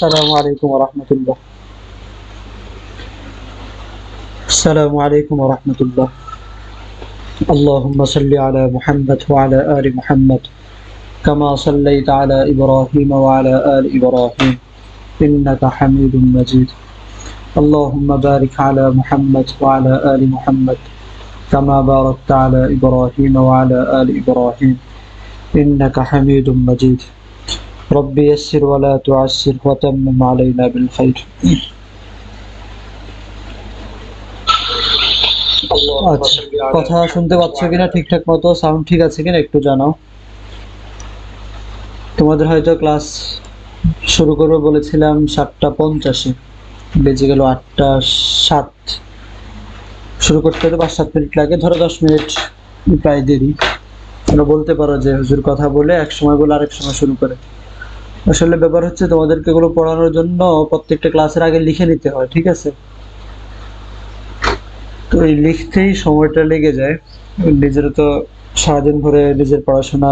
السلام عليكم ورحمة الله. السلام عليكم ورحمة الله. اللهم صل على محمد وعلى آل محمد كما صليت على إبراهيم وعلى آل إبراهيم إنك حميد مجيد. اللهم بارك على محمد وعلى آل محمد كما باركت على إبراهيم وعلى آل إبراهيم إنك حميد مجيد. رب يسر ولا تعسر وتمم علينا بالخير. আচ্ছা, কথা শুনতে পাচ্ছ কিনা, ঠিকঠাক মতো সাউন্ড ঠিক আছে কিনা একটু জানাও। তোমাদের হয়তো ক্লাস শুরু করবো বলেছিলাম 7:50, বেজে গেল 8:07। শুরু করতে হলে 5-7 মিনিট লাগে, ধরো 10 মিনিট প্রায় দেরি। তোমরা বলতে পারো যে হুজুর কথা বলে এক সময় বলে আরেক সময় শুরু করে। আসলে ব্যাপার হচ্ছে তোমাদেরকে এগুলো পড়ানোর জন্য প্রত্যেকটা ক্লাসের আগে লিখে নিতে হয়, ঠিক আছে? তো এই লিখতেই সময়টা লেগে যায়। নিজের তো সারাদিন ভরে নিজের পড়াশোনা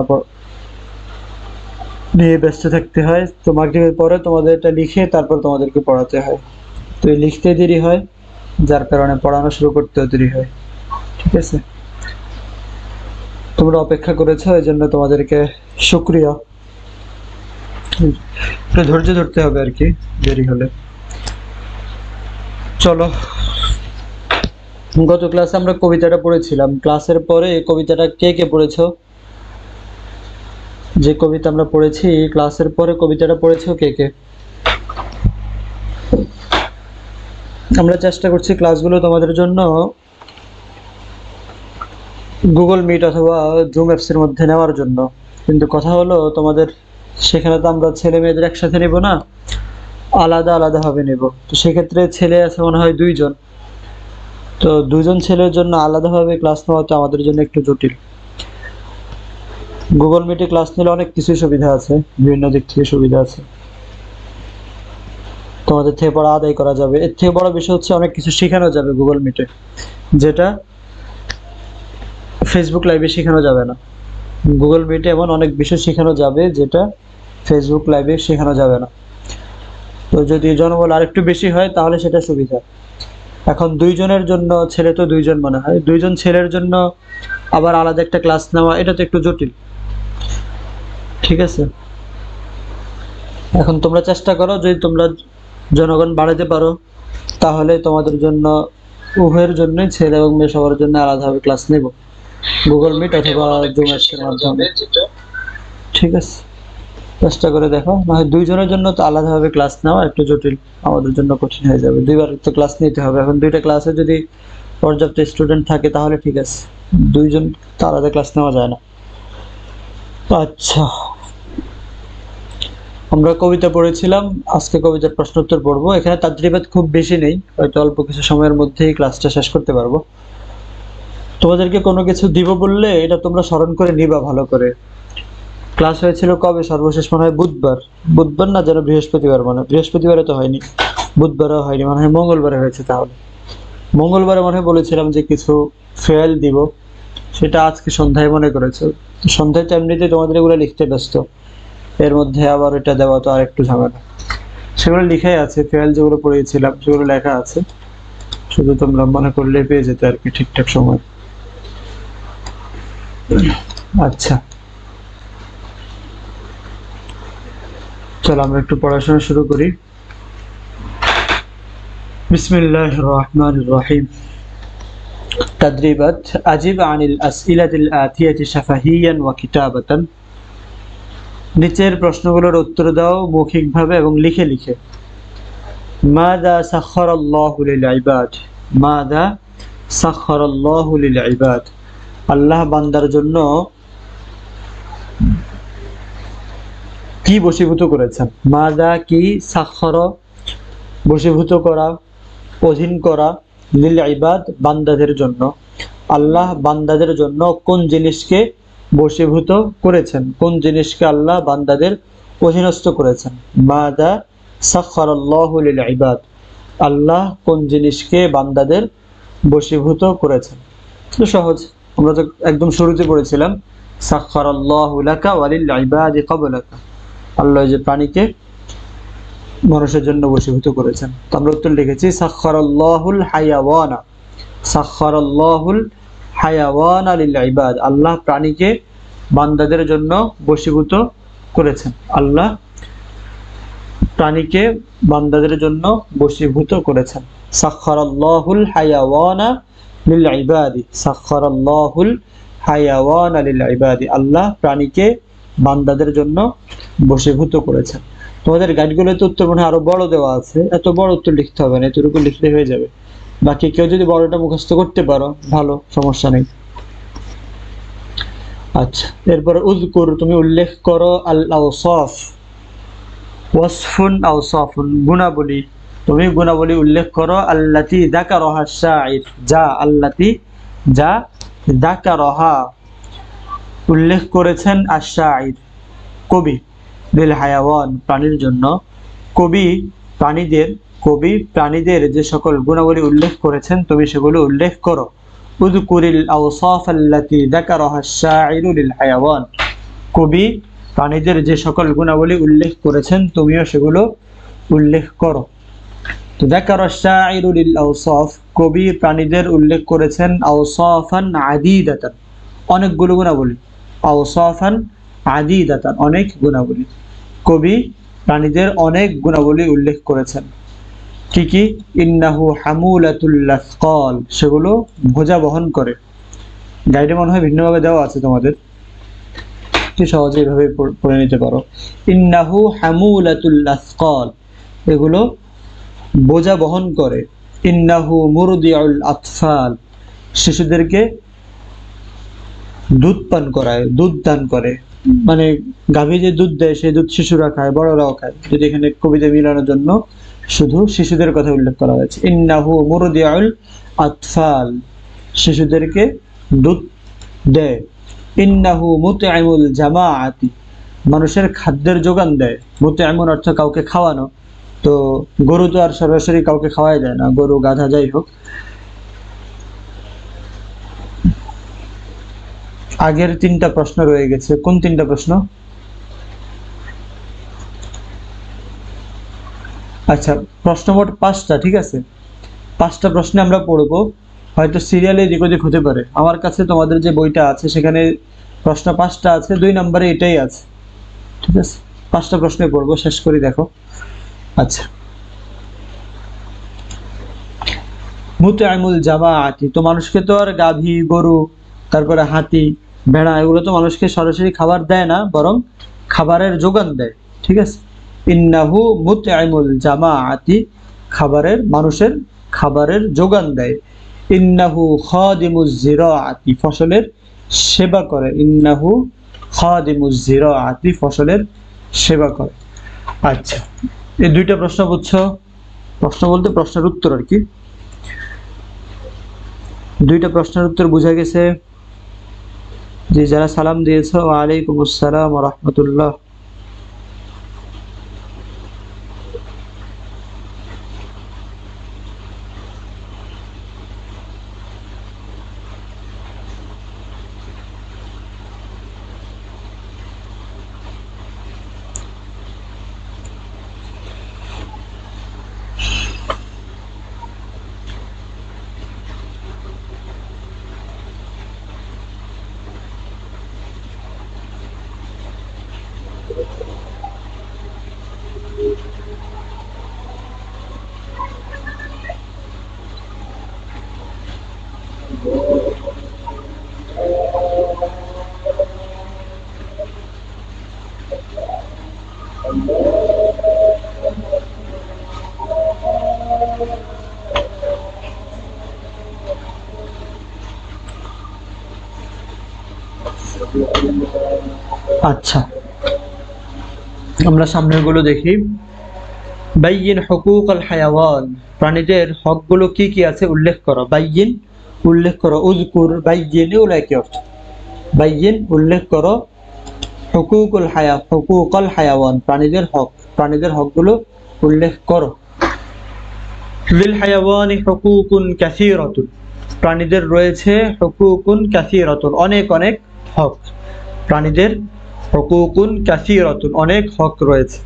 নিয়ে ব্যস্ত থাকতে হয়, তো মাগরিবের পরে তোমাদের এটা লিখে তারপর তোমাদেরকে পড়াতে হয়। তো এই লিখতে দেরি হয়, যার কারণে পড়ানো শুরু করতেও দেরি হয়, ঠিক আছে? তোমরা অপেক্ষা করেছো, এই জন্য তোমাদেরকে শুকরিয়া। ধৈর্য ধরতে হবে আর কি, দেরি হলে। চলো, গত ক্লাসে আমরা কবিতাটা পড়েছিলাম। ক্লাসের পরে কবিতাটা কে কে পড়েছো? যে কবিতা আমরা পড়েছি ক্লাসের পরে কবিতাটা পড়েছো কে কে? আমরা চেষ্টা করছি ক্লাসগুলো তোমাদের জন্য গুগল মিট অথবা জুম অ্যাপস এর মধ্যে নেওয়ার জন্য, কিন্তু কথা হলো তোমাদের সেখানে তো আমরা ছেলে মেয়েদের একসাথে নেব না, আলাদা আলাদা ভাবে নেব। তো সেক্ষেত্রে ছেলে আছে মনে হয় 2 জন, তো 2 জন ছেলের জন্য আলাদাভাবে ক্লাস নেওয়া তো আমাদের জন্য একটু জটিল। গুগল মিটে ক্লাস নিলে অনেক কিছুই সুবিধা আছে, বিভিন্ন দিক থেকে সুবিধা আছে, তোমাদের থেকে পড়া আদায় করা যাবে। এর থেকে বড় বিষয় হচ্ছে অনেক কিছু শেখানো যাবে গুগল মিটে, যেটা ফেসবুক লাইভে শেখানো যাবে না। গুগল মিটে এমন অনেক বিষয় শেখানো যাবে যেটা ফেসবুক লাইভে শেখানো যাবে না। তো যদি জনবল আরেকটু বেশি হয় তাহলে সেটা সুবিধা। এখন 2 জনের জন্য, ছেলে তো 2 জন মনে হয়, 2 জন ছেলের জন্য আবার আলাদা একটা ক্লাস নেওয়া, এটা তো একটু জটিল, ঠিক আছে? এখন তোমরা চেষ্টা করো, যদি তোমরা জনগণ বাড়াতে পারো তাহলে তোমাদের জন্য উভয়ের জন্য, ছেলে এবং মেয়ে সবার জন্য আলাদাভাবে ক্লাস নেব গুগল মিট অথবা জুম অ্যাপসের মাধ্যমে, ঠিক আছে? চেষ্টা করে দেখো। না হয় 2 জনের জন্য তো আলাদাভাবে ক্লাস নেওয়া একটু জটিল, আমাদের জন্য কঠিন হয়ে যাবে। 2বার তো ক্লাস নিতে হবে। এখন 2টা ক্লাসে যদি পর্যাপ্ত স্টুডেন্ট থাকে তাহলে ঠিক আছে, 2 জন তো আলাদা ক্লাস নেওয়া যায় না। আচ্ছা, আমরা কবিতা পড়েছিলাম, আজকে কবিতার প্রশ্ন উত্তর পড়বো। এখানে তাদরিবাত খুব বেশি নেই, হয়তো অল্প কিছু সময়ের মধ্যেই ক্লাসটা শেষ করতে পারবো। তোমাদেরকে কোনো কিছু দিব বললে এটা তোমরা স্মরণ করে নিবা ভালো করে। ক্লাস হয়েছিল কবে সর্বশেষ? মনে হয় বুধবার না যেন বৃহস্পতিবার, মানে বৃহস্পতিবারে তো হয়নি, বুধবারও হয়নি, মনে হয় মঙ্গলবারে হয়েছে। তাহলে মঙ্গলবারে মনে হয় বলেছিলাম যে কিছু ফেল দিব, সেটা আজকে সন্ধ্যায় মনে করেছো। সন্ধ্যায় তো এমনিতে তোমাদের এগুলো লিখতে ব্যস্ত, এর মধ্যে আবার এটা দেওয়া তো আর একটু ঝামেলা। সেগুলো লিখাই আছে, ফেল যেগুলো পড়িয়েছিলাম সেগুলো লেখা আছে, শুধু তোমরা মনে করলে পেয়ে যেতে আর কি ঠিকঠাক সময়। আচ্ছা, চলো আমরা একটু পড়াশোনা শুরু করি। বিসমিল্লাহির রহমানির রহিম। তাদরিবাত আজিব আনিল আসইলাতিল আতিয়াতি শাফাহিয়ান ওয়া কিতাবাতান। নিচের প্রশ্নগুলোর উত্তর দাও মৌখিকভাবে এবং লিখে লিখে। মাযা সাখখারাল্লাহু লিল ইবাদ। মাযা সাখখারাল্লাহু লিল ইবাদ। আল্লাহ বান্দার জন্য কি বশীভূত করেছেন? মাযা কি, সাখখার বশীভূত করা, অধীন করা, লিল ইবাদ বান্দাদের জন্য। আল্লাহ বান্দাদের জন্য কোন জিনিসকে বশীভূত করেছেন, কোন জিনিসকে আল্লাহ বান্দাদের অধীনস্থ করেছেন? মাযা সাখখারাল্লাহু লিল ইবাদ। আল্লাহ কোন জিনিসকে বান্দাদের বশীভূত করেছেন? তো সহজ, আমরা তো একদম শুরুতে পড়েছিলাম সাখখারাল্লাহু লাকা ওয়া লিল ইবাদি ক্বাবলাকা। আল্লাহ যে প্রাণীকে মানুষের জন্য বশীভূত করেছেন। তো আমরা উত্তর লিখেছি সাখখারাল্লাহুল হায়াওয়ানা, সাখখারাল্লাহুল হায়াওয়ানা লিল ইবাদ, আল্লাহ প্রাণীকে বান্দাদের জন্য বশীভূত করেছেন। আল্লাহ প্রাণীকে বান্দাদের জন্য বশীভূত করেছেন। সাখখারাল্লাহুল হায়াওয়ানা লিল ইবাদি, সাখখারাল্লাহুল হায়াওয়ানা লিল ইবাদি, আল্লাহ প্রাণীকে বান্দাদের জন্য বশীভূত করেছেন। তোমাদের গাইডগুলোতে উত্তর মনে হয় আরো বড় দেওয়া আছে, এত বড় উত্তর লিখতে হবে না, এতটুকু লিখলে হয়ে যাবে। বাকি কেউ যদি বড়টা মুখস্থ করতে পারো ভালো, সমস্যা নেই। আচ্ছা, এরপর উযকুর, তুমি উল্লেখ করো আল আওসাফ, ওয়াসফুন আওসাফুন, গুণাবলী, তুমি গুণাবলী উল্লেখ করো আল্লাতী যাকারাহা শাইর, যা আল্লাতী যা যাকারাহা উল্লেখ করেছেন আশ-শাইর কবি, লিল হায়াওয়ান প্রাণীর জন্য, কবি প্রাণীদের যে সকল গুণাবলী উল্লেখ করেছেন তুমি সেগুলো উল্লেখ করো। উযকুরিল আওসাফ আল্লাতী যাকারাহা আশ-শাইরু লিল হায়াওয়ান, কবি প্রাণীদের যে সকল গুণাবলী উল্লেখ করেছেন তুমিও সেগুলো উল্লেখ করো। তো যাকারা আশ-শাইরু লিল আওসাফ, কবি প্রাণীদের উল্লেখ করেছেন আওসাফান আদিদাতান, অনেকগুলো গুণাবলী, আওসাফান আদিদাতান, অনেক গুণাবলী, কবি প্রাণীদের অনেক গুণাবলী উল্লেখ করেছেন। কি কি? ইন্নাহু হামুলাতুল আসকাল, সেগুলো বোঝা বহন করে। গাইডে মনে হয় ভিন্নভাবে দেওয়া আছে তোমাদের, কি সহজে এইভাবে পড়ে নিতে পারো। ইন্নাহু হামুলাতুল আসকাল, এগুলো বোঝা বহন করে। ইন্নাহু মুরদিউল আতফাল, শিশুদেরকে দুধ পান করায়, দুধ দান করে, মানে গাভী যে দুধ দেয় সেই দুধ শিশুরা খায়, বড়রাও খায়। যদি এখানে কবিতা মিলানোর জন্য শুধু শিশুদের কথা উল্লেখ করা হয়েছে। ইন্নাহু মুরদিউল আতফাল, শিশুদেরকে দুধ দেয়। ইন্নাহু মুতঈমুল জামাআতি, মানুষের খাদ্যের যোগান দেয়। মুতঈমুন অর্থ কাউকে খাওয়ানো, তো গরু তো আর সরাসরি কাউকে খাওয়াই যায় না, গরু গাধা যাই হোক। আগের তিনটা প্রশ্ন রয়ে গেছে, কোন তিনটা প্রশ্ন? আচ্ছা, প্রশ্ন মোট 5টা, ঠিক আছে? 5টা প্রশ্নে আমরা পড়বো, হয়তো সিরিয়ালে এদিক ওদিক হতে পারে। আমার কাছে তোমাদের যে বইটা আছে সেখানে প্রশ্ন 5টা আছে, 2 নম্বরে এটাই আছে, ঠিক আছে? 5টা প্রশ্নে পড়বো, শেষ করি, দেখো। আচ্ছা, মুতঈমুল জামাআতি, তো মানুষকে তো আর গাভী, গরু, তারপরে হাতি, ভেড়া, এগুলো তো মানুষকে সরাসরি খাবার দেয় না, বরং খাবারের যোগান দেয়, ঠিক আছে? ইন্নাহু মুতঈমুল জামাআতি, মানুষের খাবারের যোগান দেয়। ইন্নাহু খাদিমুজ জিরাআতি, ফসলের সেবা করে। ইন্নাহু খাদিমুজ জিরাআতি, ফসলের সেবা করে। আচ্ছা, এই 2টা প্রশ্ন বুঝছো? প্রশ্ন বলতে প্রশ্নের উত্তর আর কি। 2টা প্রশ্নের উত্তর বুঝা গেছে? যে যারা সালাম দিয়েছো, ওয়ালাইকুম আসসালাম ওয়া রাহমাতুল্লাহ। আচ্ছা, আমরা সামনের গুলো দেখি। বাইয়িন হুকুকাল হায়াওয়ান, প্রাণীদের হকগুলো কি কি আছে উল্লেখ করো। বাইয়িন, উল্লেখ করো। উযকুর, বাইয়িন এগুলো একই অর্থ। বাইয়িন, উল্লেখ করো। হুকুকাল হায়াওয়ান, প্রাণীদের হকগুলো উল্লেখ করো। লিল হায়াওয়ানি হুকুকুন কাসীরাতুন, প্রাণীদের রয়েছে হুকুকুন কাসীরাতুন, অনেক অনেক হক। প্রাণীদের হুকুকুন কাসীরাতুন, অনেক হক রয়েছে।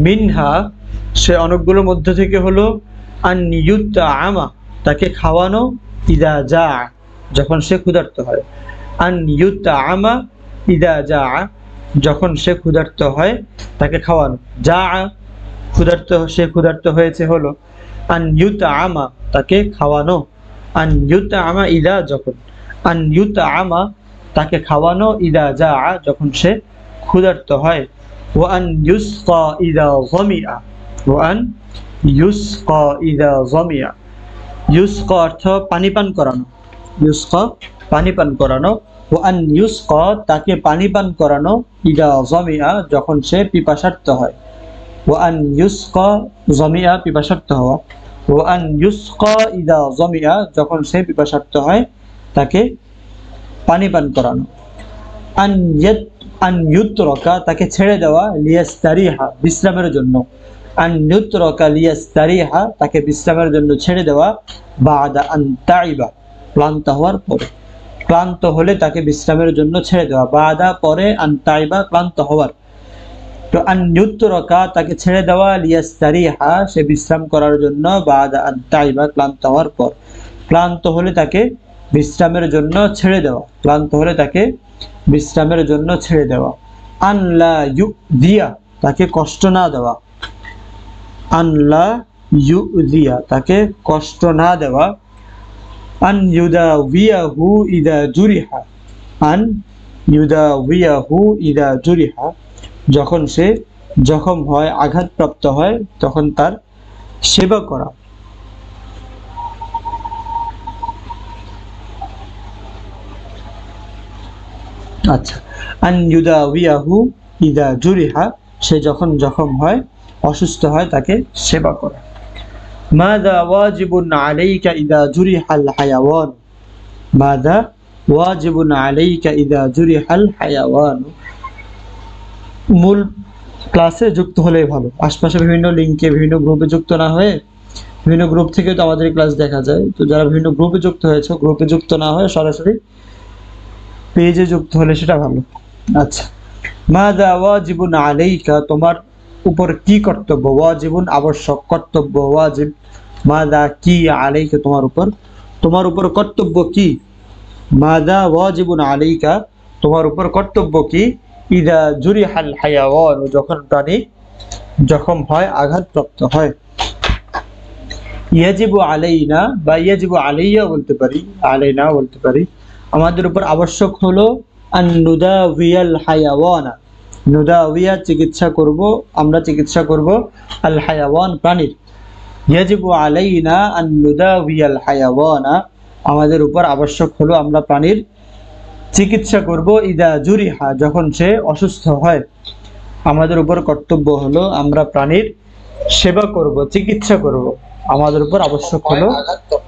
মিনহা সে অনেকগুলোর মধ্য থেকে হলো আন ইউতআমা তাকে খাওয়ানো, ইদা জা যখন সে ক্ষুধার্ত হয়, আন ইউতআমা ইদা জা যখন সে ক্ষুধার্ত হয় তাকে খাওয়ানো, জা ক্ষুধার্ত, সে ক্ষুধার্ত হয়েছে হলো আন ইউতআমা তাকে খাওয়ানো, আন ইউতআমা ইদা যখন, আন ইউতআমা তাকে খাওয়ানো, ইদা জা যখন সে ক্ষুধার্ত হয়, ওয়া আন ইউসকা ইদা যামিআ, ওয়া আন ইউসকা ইদা যামিআ, ইউসকা অর্থ পানি পান করানো, ইউসকা পানি পান করানো, ওয়া আন ইউসকা তাকে পানি পান করানো, ইদা যামিআ যখন সে পিপাসার্ত হয়, ওয়া আন ইউসকা যামিআ পিপাসার্ত হওয়া, ওয়া আন ইউসকা ইদা যামিআ যখন সে পিপাসার্ত হয় তাকে পানি পান করানো, আন ইউতরাকা তাকে ছেড়ে দেওয়া, লিয়াস্তারিহা বিশ্রামের জন্য, আন ইউতরাকা লিয়াস্তারিহা তাকে বিশ্রামের জন্য ছেড়ে দেওয়া, বাদা আন তাইবা ক্লান্ত হওয়ার পরে, ক্লান্ত হলে তাকে বিশ্রামের জন্য ছেড়ে দেওয়া, বাদা পরে, আন তাইবা ক্লান্ত হওয়ার। তো আন ইউতরাকা তাকে ছেড়ে দেওয়া, লিয়াস্তারিহা সে বিশ্রাম করার জন্য, বাদা আন তাইবা ক্লান্ত হওয়ার পর, ক্লান্ত হলে তাকে বিশ্রামের জন্য ছেড়ে দেওয়া, ক্লান্ত হলে তাকে বিশ্রামের জন্য ছেড়ে দেওয়া, আনলা ইউদিয়া তাকে কষ্ট না দেওয়া, আনলা ইউদিয়া তাকে কষ্ট না দেওয়া, আন ইউদাউইয়াহু ইদা জুরিহা, আন ইউদাউইয়াহু ইদা জুরিহা যখন সে জখম হয়, আঘাতপ্রাপ্ত হয় তখন তার সেবা করা। আচ্ছা, আন ইউদাউইয়াহু ইদা জুরিহা সে যখন জখম হয়, অসুস্থ হয় তাকে সেবা করা। মাযা ওয়াজিবুন আলাইকা ইদা জুরিহাল হায়াওয়ান, মাযা ওয়াজিবুন আলাইকা ইদা জুরিহাল হায়াওয়ান। মূল ক্লাসে যুক্ত হলেই ভালো, আশপাশে বিভিন্ন লিঙ্কে বিভিন্ন গ্রুপে যুক্ত না হয়ে, বিভিন্ন গ্রুপ থেকে তো আমাদের ক্লাস দেখা যায়, তো যারা বিভিন্ন গ্রুপে যুক্ত হয়েছে গ্রুপে যুক্ত না হয়ে সরাসরি পেজে যুক্ত হলে সেটা ভালো। আচ্ছা, মাযা ওয়াজিবুন আলাইকা তোমার উপর কি কর্তব্য, ওয়াজিবুন আবশ্যক, কর্তব্য ওয়াজিব, মাযা কি, আলাইকা তোমার উপর, তোমার উপর কর্তব্য কি, মাযা ওয়াজিবুন আলাইকা তোমার উপর কর্তব্য কি, ইদা জুরিহাল হায়াওয়ান যখন প্রাণী জখম হয়, আঘাতপ্রাপ্ত হয়। ইয়াজিবু আলাইনা বা ইয়াজিবু আলাইয়া বলতে পারি, আলাইনা বলতে পারি, আমাদের উপর আবশ্যক হলো আন নুদাউইয়াল হায়াওয়ানা, নুদাউইয়া চিকিৎসা করব, আমরা চিকিৎসা করব, আল হায়াওয়ান প্রাণীর, ইয়াজিবু আলাইনা আন নুদাউইয়াল হায়াওয়ানা আমাদের উপর আবশ্যক হলো আমরা প্রাণীর চিকিৎসা করব, ইদা জুরিহা যখন সে অসুস্থ হয়, আমাদের উপর কর্তব্য হলো আমরা প্রাণীর সেবা করব, চিকিৎসা করব, আমাদের উপর আবশ্যক হলো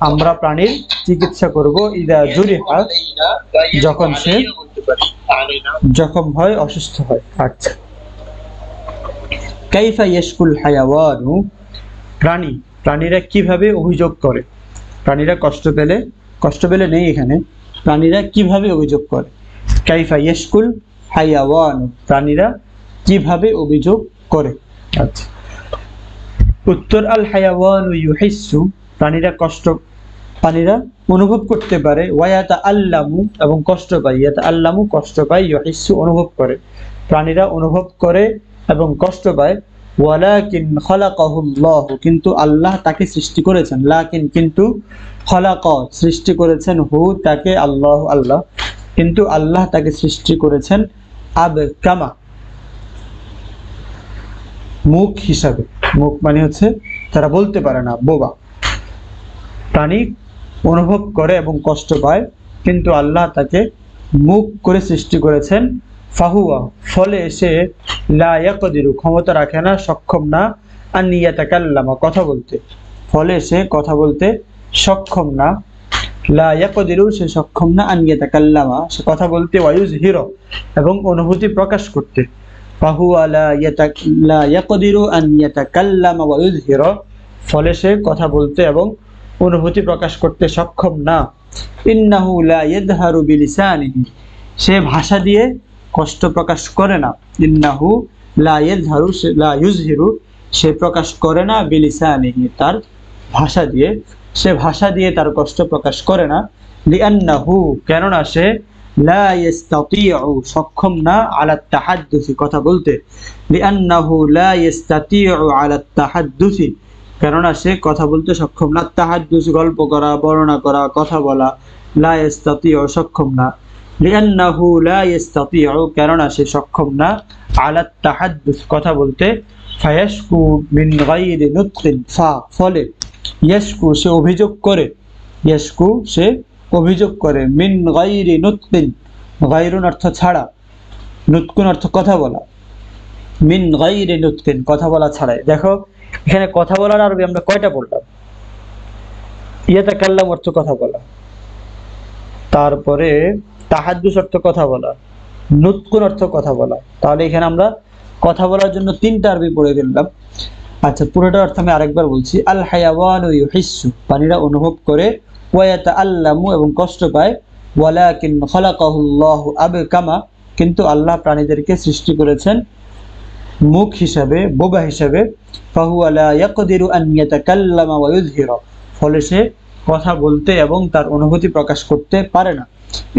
আমরা প্রাণীর চিকিৎসা করব, ইদা জুরিহা যখন সে জখম হয়, অসুস্থ হয়। আচ্ছা, কাইফা ইয়াশকুল হায়াওয়ানু প্রাণী, প্রাণীরা কিভাবে অভিযোগ করে, প্রাণীরা কষ্ট পেলে নেই এখানে, প্রাণীরা কিভাবে অভিযোগ করে, কাইফা ইয়াশকুল হায়াওয়ানু প্রাণীরা কিভাবে অভিযোগ করে। আচ্ছা, উত্তর, আল হায়াওয়ানু ইউহিসসু প্রাণীরা অনুভব করতে পারে, ওয়ায়াতা আল্লামু এবং কষ্ট পায়, ইয়াতা আল্লামু কষ্ট পায়, ইউহিসসু অনুভব করে, প্রাণীরা অনুভব করে এবং কষ্ট পায়, ওয়ালাকিন খালাকাহুল্লাহু কিন্তু আল্লাহ তাকে সৃষ্টি করেছেন, লাকিন কিন্তু, খালাকা সৃষ্টি করেছেন, হু তাকে, আল্লাহ আল্লাহ কিন্তু আল্লাহ তাকে সৃষ্টি করেছেন, আবকামা মুখ হিসাবে, মুখ মানে হচ্ছে তারা বলতে পারে না, বোবা। প্রাণী অনুভব করে এবং কষ্ট পায় কিন্তু আল্লাহ তাকে মুখ করে সৃষ্টি করেছেন, ফাহুয়া ফলে সে, লা ইয়াকদিরু ক্ষমতা রাখে না, সক্ষম না, আন ইয়াতাকাল্লামা কথা বলতে, ফলে সে কথা বলতে সক্ষম না, লা ইয়াকদিরু সে সক্ষম না, আন ইয়াতাকাল্লামা সে কথা বলতে, ওয়ায়ুজহির এবং অনুভূতি প্রকাশ করতে, ফাহুয়া লা ইয়াকদিরু আন ইয়াতাকাল্লামা ওয়ায়ুজহির ফলে সে কথা বলতে এবং অনুভূতি প্রকাশ করতে সক্ষম না, ইন্নাহু লা ইয়াযহারু বিলিসানিহি সে ভাষা দিয়ে কষ্ট প্রকাশ করে না, ইন্নাহু লা ইয়াজহারু, লা ইউজহিরু, সে প্রকাশ করে না, বিলিসানিহি, তার ভাষা দিয়ে, সে ভাষা দিয়ে তার কষ্ট প্রকাশ করে না, লিআন্নাহু, কেননা সে, লা ইস্তাতিউ, সক্ষম না, আলা তাহাদ্দুসি, কথা বলতে, লিআন্নাহু লা ইস্তাতিউ আলা তাহাদ্দুসি, কেননা সে কথা বলতে সক্ষম না, তাহাদ্দুস, গল্প করা, বর্ণনা করা, কথা বলা, লা ইস্তাতিউ, সক্ষম না, লিআন্নাহু লা ইস্তাতিউ, কেননা সে সক্ষম না, আলা তাহাদ্দুস, কথা বলতে, ফায়াশকু মিন গায়রি নুতকিন, ফলে, ইয়াশকু, সে অভিযোগ করে, ইয়াশকু, সে অভিযোগ করে, মিন গায়রি নুতকিন, গায়রুন অর্থ ছাড়া, নুতকুন অর্থ কথা বলা, মিন গায়রি নুতকিন, কথা বলা ছাড়াই। দেখো এখানে কথা বলার আরবি আমরা কয়টা বললাম? ইয়াতাকাল্লাম অর্থ কথা বলা, তারপরে তাহাদ্দুস অর্থ কথা বলা, নুতকুন অর্থ কথা বলা। তাহলে এখানে আমরা কথা বলার জন্য 3টা আরবি পড়ে ফেললাম। আচ্ছা, পুরোটা অর্থ আমি আরেকবার বলছি। আল হায়াওয়ানু ইউহিসসু, প্রাণীরা অনুভব করে, ওয়া ইয়াতাআল্লামু, এবং কষ্ট পায়, ওয়ালাকিন খালাকাহুল্লাহু আবকামা, কিন্তু আল্লাহ প্রাণীদেরকে সৃষ্টি করেছেন মুখ হিসাবে, বোবা হিসাবে, ফাহুয়া লা ইয়াকদিরু আন ইয়াতাকাল্লামা ওয়া ইউযহিরা, ফলে সে কথা বলতে এবং তার অনুভূতি প্রকাশ করতে পারে না।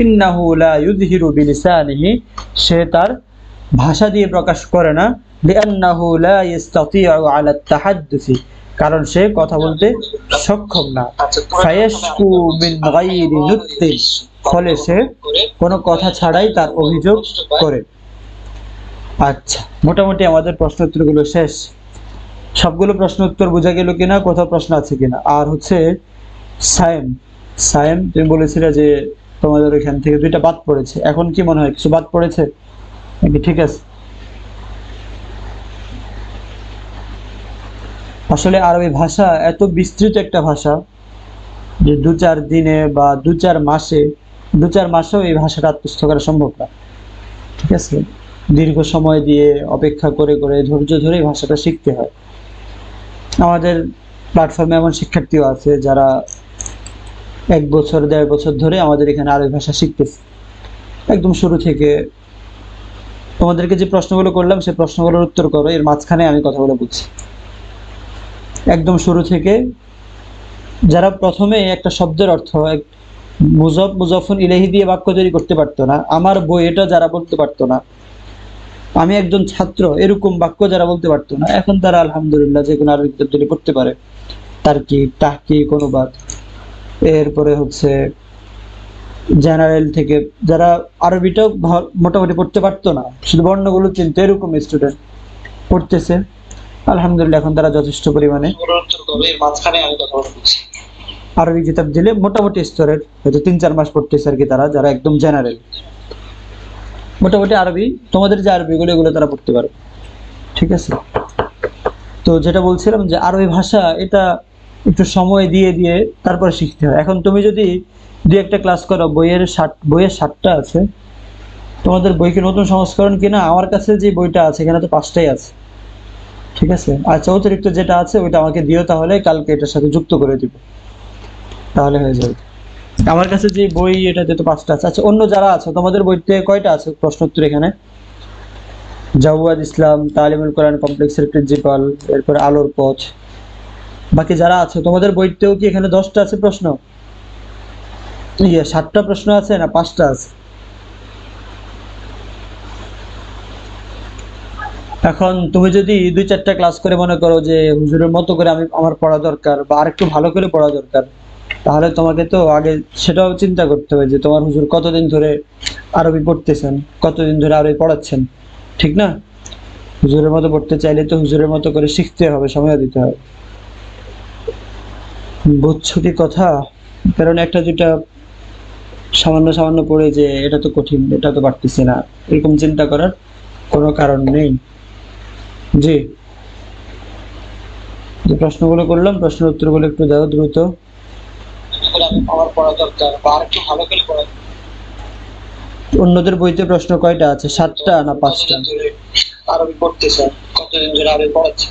ইন্নাহু লা ইউযহিরু বিলিসানিহি, সে তার ভাষা দিয়ে প্রকাশ করে না, লিআন্নাহু লা ইস্তাতিউ আলা তাহাদ্দুসি, কারণ সে কথা বলতে সক্ষম না, ফায়াশকু মিন গায়রি নুতকিন, ফলে সে কোনো কথা ছাড়াই তার অভিযোগ করে। আচ্ছা, মোটামুটি আমাদের প্রশ্ন উত্তরগুলো শেষ। সবগুলো প্রশ্ন উত্তর বোঝা গেল কিনা, কোথাও প্রশ্ন আছে কিনা? আর হচ্ছে সায়েম, সায়েম তুমি বলেছিলে যে তোমাদের ওইখান থেকে 2টা বাদ পড়েছে, এখন কি মনে হয় কিছু বাদ পড়েছে নাকি ঠিক আছে? আসলে আরবি ভাষা এত বিস্তৃত একটা ভাষা যে 2-4 দিনে বা 2-4 মাসে, 2-4 মাসেও এই ভাষাটা আত্মস্থ করা সম্ভব না। ঠিক আছে, দীর্ঘ সময় দিয়ে অপেক্ষা করে করে ধৈর্য ধরে এই ভাষাটা শিখতে হয়। আমাদের প্ল্যাটফর্মে এমন শিক্ষার্থীও আছে যারা 1 বছর 1.5 বছর ধরে আমাদের এখানে আরবি ভাষা শিখতেছে, একদম শুরু থেকে। তোমাদেরকে যে প্রশ্নগুলো করলাম সেই প্রশ্নগুলোর উত্তর করো, এর মাঝখানে আমি কথাগুলো বলছি। একদম শুরু থেকে যারা প্রথমে একটা শব্দের অর্থ মুজফ মুজফুন ইলাইহি দিয়ে বাক্য তৈরি করতে পারতো না, আমার বই এটা যারা বলতে পারতো না, আমি একজন ছাত্র, এরকম বাক্য যারা বলতে পারতো না, এখন তারা আলহামদুলিল্লাহ যে কোনো আরবি কিতাব তৈরি করতে পারে। তারকিব, তাহকিক, অনুবাদ, এরপরে হচ্ছে জেনারেল থেকে যারা আরবিটাও মোটামুটি পড়তে পারতো না, শুধু বর্ণগুলো চিনতে, এরকম স্টুডেন্ট পড়তেছে আলহামদুলিল্লাহ। এখন তারা যথেষ্ট পরিমাণে আরবি কিতাব দিলে মোটামুটি স্তরের, হয়তো 3-4 মাস পড়তেছে আর কি, তারা যারা একদম জেনারেল, মোটামুটি আরবি, তোমাদের যে আরবিগুলো এগুলো তারা পড়তে পারে। ঠিক আছে, তো যেটা বলছিলাম যে আরবি ভাষা এটা একটু সময় দিয়ে দিয়ে তারপরে শিখতে হয়। এখন তুমি যদি 2-1টা ক্লাস করো, বইয়ের 60টা আছে, তোমাদের বই কি নতুন সংস্করণ কিনা? আমার কাছে যে বইটা আছে এখানে তো 5টাই আছে। ঠিক আছে, আচ্ছা, অতিরিক্ত যেটা আছে ওইটা আমাকে দিও, তাহলে কালকে এটার সাথে যুক্ত করে দিব, তাহলে হয়ে যাবে। আমার কাছে যে বই এটাতে তো 5টা আছে। আচ্ছা, অন্য যারা আছে তোমাদের বইতে কয়টা আছে প্রশ্ন উত্তর? এখানে জাওয়াদ ইসলাম, তালিমুল কোরআন কমপ্লেক্সের প্রিন্সিপাল, এরপরে আলোর পথ, বাকি যারা আছে তোমাদের বইতেও কি এখানে 10টা আছে প্রশ্ন? 7টা প্রশ্ন আছে না 5টা আছে? এখন তুমি যদি 2-4টা ক্লাস করে মনে করো যে হুজুরের মতো করে আমি আমার পড়া দরকার বা আরেকটু ভালো করে পড়া দরকার, তাহলে তোমাকে তো আগে সেটাও চিন্তা করতে হবে যে তোমার হুজুর কতদিন ধরে আরবি পড়তেছেন, কতদিন ধরে আরবি পড়াচ্ছেন, ঠিক না? হুজুরের মতো পড়তে চাইলে তো হুজুরের মতো করে শিখতে হবে, সময় দিতে হবে। বুঝছো কি কথা? কারণ 1-2টা সামান্য সামান্য পড়ে যে এটা তো কঠিন, এটা তো পারতেছি না, এরকম চিন্তা করার কোনো কারণ নেই। জি, যে প্রশ্নগুলো করলাম প্রশ্নের উত্তরগুলো একটু দাও দ্রুত। আমার পড়া দরকার বা আরেকটু ভালো করে পড়া। অন্যদের বইতে প্রশ্ন কয়টা আছে? 7টা না 5টা? আরবি পড়তেছে, কতদিন ধরে আরবি পড়াচ্ছে?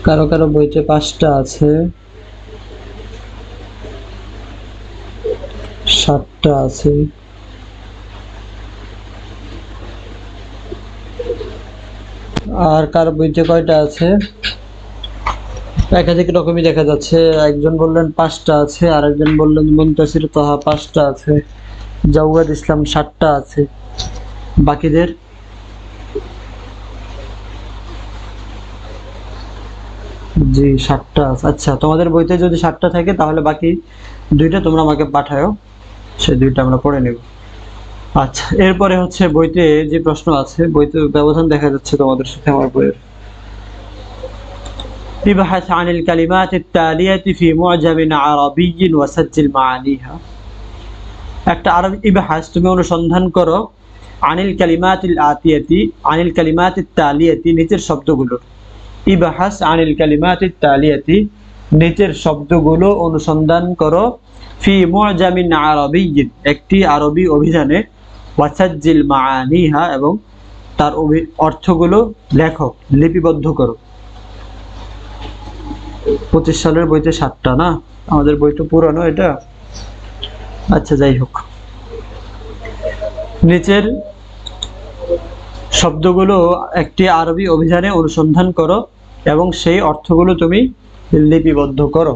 কারো কারো বইতে 5টা আছে, 7টা আছে। আর কার বইতে কয়টা আছে? একাধিক রকমই দেখা যাচ্ছে। একজন বললেন 5টা আছে, আর একজন বললেন মুনতাসির তাহা 5টা আছে, জাওয়াদ ইসলাম 7টা আছে। বাকিদের? জি 7টা আছে। আচ্ছা, তোমাদের বইতে যদি 7টা থাকে তাহলে বাকি 2টা তোমরা আমাকে পাঠাও, সেই 2টা আমরা পড়ে নেব। আচ্ছা, এরপরে হচ্ছে বইতে যে প্রশ্ন আছে, বইতে ব্যবধান দেখা যাচ্ছে তোমাদের সাথে আমার বইয়ের। ابحث عن الكلمات التالية في معجم عربي وسجل معانيها। একটা আরবি ইবহাস, তুমি অনুসন্ধান করো, আনিল কালিমাতিল আতিয়াতি, আনিল কালিমাতিত তালিয়াতি, নিচের শব্দগুলো। ইবহাস আনিল কালিমাতিত তালিয়াতি, নিচের শব্দগুলো অনুসন্ধান করো, ফি মুআজামিন আরাবিয়্যিন, একটি আরবি অভিধানে, ওয়াসাজ্জিল মাআনিহা, এবং তার অর্থগুলো লেখো, লিপিবদ্ধ করো। 25 সালের বইতে 7টা না? আমাদের বইটা পুরানো এটা। আচ্ছা, যাই হোক, নিচের শব্দগুলো একটি আরবি অভিধানে অনুসন্ধান করো এবং সেই অর্থগুলো তুমি লিপিবদ্ধ করো।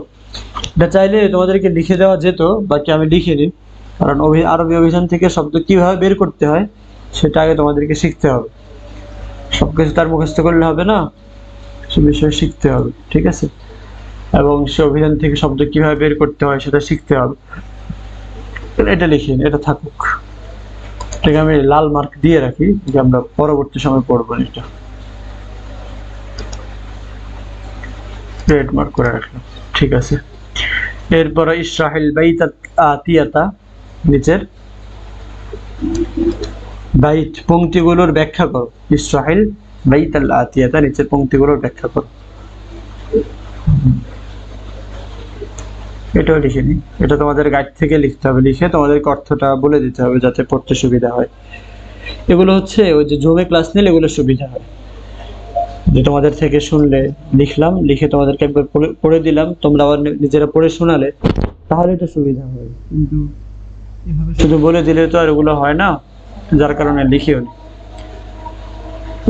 এটা চাইলে তোমাদেরকে লিখে দেওয়া যেত, বাকি আমি লিখে দিই, কারণ আরবি অভিধান থেকে শব্দ কিভাবে বের করতে হয় সেটা আগে তোমাদেরকে শিখতে হবে। সবকিছু তার মুখস্থ করলে হবে না, সে বিষয়ে শিখতে হবে, ঠিক আছে? এবং সে অভিধান থেকে শব্দ কিভাবে বের করতে হয় সেটা শিখতে হবে। এটা লিখে, এটা থাকুক, এটাকে আমি লাল মার্ক দিয়ে রাখি, যে আমরা পরবর্তী সময় পড়বো। এটা রেড মার্ক করে রাখলাম, ঠিক আছে। এরপর ইশরাহিল বাইতাত আতিয়াতা, নিচের বাইত পংক্তিগুলোর ব্যাখ্যা করো। ইশরাহিল বাইতাল আতিয়াতা, নিচের পংক্তিগুলোর ব্যাখ্যা করো। এটাও লিখে নি, এটা তোমাদের গাইড থেকে লিখতে হবে, লিখে তোমাদেরকে অর্থটা বলে দিতে হবে যাতে পড়তে সুবিধা হয়। এগুলো হচ্ছে ওই যে জুমে ক্লাস নিলে এগুলো সুবিধা হয়, যে তোমাদের থেকে শুনলে লিখলাম, লিখে তোমাদেরকে একবার পড়ে দিলাম, তোমরা আবার নিজেরা পড়ে শোনালে, তাহলে এটা সুবিধা হয়। কিন্তু এভাবে শুধু বলে দিলে তো আর এগুলো হয় না, যার কারণে লিখিও নি।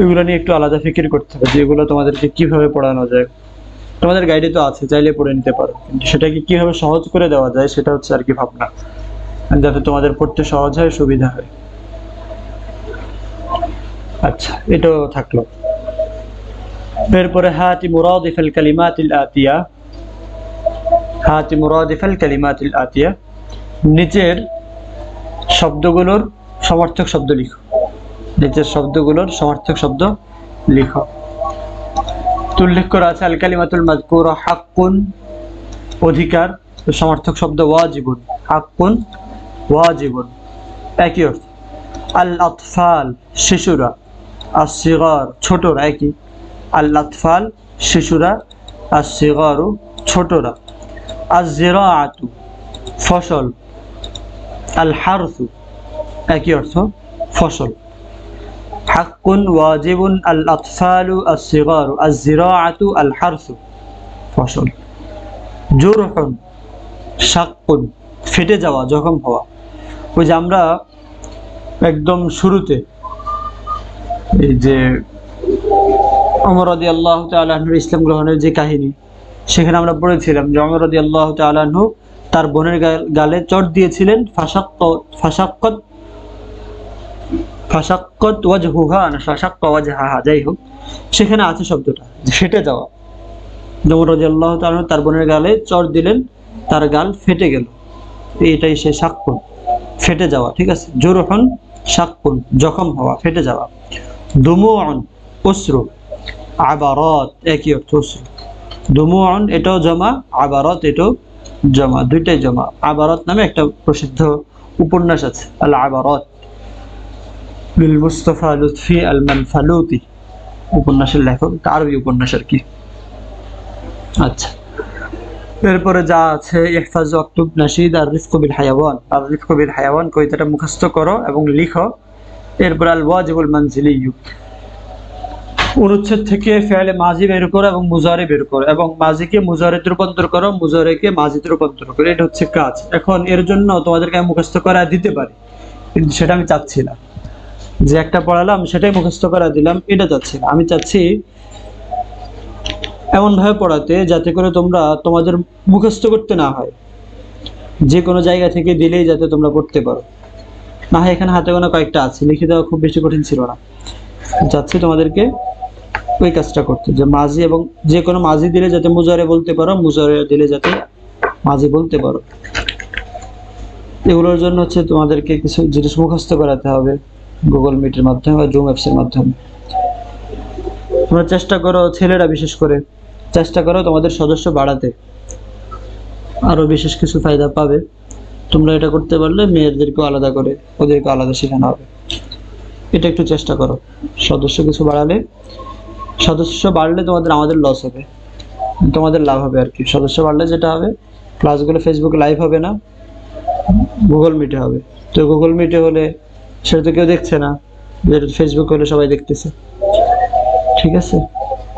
এগুলো নিয়ে একটু আলাদা ফিকির করতে হবে যে এগুলো তোমাদেরকে কিভাবে পড়ানো যায়। তোমাদের গাইডে তো আছে, চাইলে পড়ে নিতে পারো, কিন্তু সেটাকে কিভাবে সহজ করে দেওয়া যায় সেটা হচ্ছে আর কি ভাবনা, যাতে তোমাদের পড়তে সহজ হয়, সুবিধা হয়। আচ্ছা, এটাও থাকলো। এরপরে হাতি মুরাদিফাল কালিমাতিল আতিয়া, হাতি মুরাদিফাল কালিমাতিল আতিয়া, নিচের শব্দগুলোর সমার্থক শব্দ লিখো। নিচের শব্দগুলোর সমার্থক শব্দ লিখো। উল্লেখ করা আছে আল কালিমাতুল মাযকুরা হাক্কুন, অধিকার, সমার্থক শব্দ ওয়াজিবুন, হাক্কুন ওয়াজিবুন, একই অর্থ। আল আতফাল, শিশুরা, আস-সিগার, ছোটরা, একই। আল আতফাল, শিশুরা, আস-সিগারু, ছোটরা। আজ-জিরাআতু, ফসল, আল হারসু, একই অর্থ, ফসল। হাক্কুন ওয়াজিবুন আল আতফালু আস-সিগারু, আজ-জিরাআতু, আল হারসু, ফসল। জুরহুন, শাক্কুন, ফেটে যাওয়া, জখম হওয়া। ওই যে আমরা একদম শুরুতে এই যে ওমর রাদিয়াল্লাহু তাআলা আনহুর ইসলাম গ্রহণের যে কাহিনী, সেখানে আমরা পড়েছিলাম যে ওমর রাদিয়াল্লাহু তাআলা আনহু তার বোনের গালে চট দিয়েছিলেন, ফাশাক্কাত ওয়াজহুহা, না ফাশাক্কা ওয়াজহাহা, যাই হোক, সেখানে আছে শব্দটা ফেটে যাওয়া। ওমর রাদিয়াল্লাহু তাআলা তার বোনের গালে চট দিলেন, তার গাল ফেটে গেল, এটাই সে শাক্কুন, ফেটে যাওয়া, ঠিক আছে। জুরহুন, শাক্কুন, জখম হওয়া, ফেটে যাওয়া। দুমুউন, অশ্রু, আবারাত, একই অর্থ, অশ্রু। দুমুউন এটাও জমা, আবারাত এটাও জমা, দুইটাই জমা। আবারাত নামে একটা প্রসিদ্ধ উপন্যাস আছে, আল আবারাত বিল মুস্তাফা লুৎফি আল মানফালুতি, উপন্যাসের লেখক, আরবি উপন্যাস আর কি। আচ্ছা, এরপরে যা আছে ইহফাজ ওয়াকতুব নাশিদ আর রিফকু বিল হায়াওয়ান, আর রিফকু বিল হায়াওয়ান কবিতাটা মুখস্থ করো এবং লিখো। এরপর আল ওয়াজিবুল মানজিলিয়্যু, অনুচ্ছেদ থেকে ফেলে মাজি বের করো এবং মুজারি বের করো, এবং মাজিকে মুজারিতে রূপান্তর করো, মুজারিকে মাজিতে রূপান্তর করো। এটা হচ্ছে কাজ। এখন এর জন্য তোমাদেরকে আমি মুখস্থ করা দিতে পারি, কিন্তু সেটা আমি চাচ্ছি না। যে একটা পড়ালাম সেটাই মুখস্থ করা দিলাম, এটা চাচ্ছি না। আমি চাচ্ছি এমন ভাবে পড়াতে যাতে করে তোমরা তোমাদের মুখস্থ করতে না হয়, যে কোনো জায়গা থেকে দিলেই যাতে তোমরা পড়তে পারো। না হয় এখানে হাতে গোনা কয়েকটা আছে, লিখে দেওয়া খুব বেশি কঠিন ছিল না। চাচ্ছি তোমাদেরকে ওই কাজটা করতে, যে মাজি এবং যে কোনো মাজি দিলে যাতে মুজারে বলতে পারো, মুজারে দিলে যাতে মাজি বলতে পারো। এগুলোর জন্য হচ্ছে তোমাদেরকে কিছু জিনিস মুখস্থ করাতে হবে, গুগল মিটের মাধ্যমে বা জুম অ্যাপসের মাধ্যমে। তোমরা চেষ্টা করো, ছেলেরা বিশেষ করে চেষ্টা করো তোমাদের সদস্য বাড়াতে, আরো বিশেষ কিছু ফায়দা পাবে তোমরা এটা করতে পারলে। মেয়েদেরকেও আলাদা করে ওদেরকে আলাদা শেখানো হবে, এটা একটু চেষ্টা করো। সদস্য কিছু বাড়ালে, সদস্য বাড়লে তোমাদের আমাদের লস হবে, তোমাদের লাভ হবে আর কি। সদস্য বাড়লে যেটা হবে, ক্লাসগুলো ফেসবুকে লাইভ হবে না, গুগল মিটে হবে। তো গুগল মিটে হলে সেটা তো কেউ দেখছে না, যেটা ফেসবুক হলে সবাই দেখতেছে। ঠিক আছে,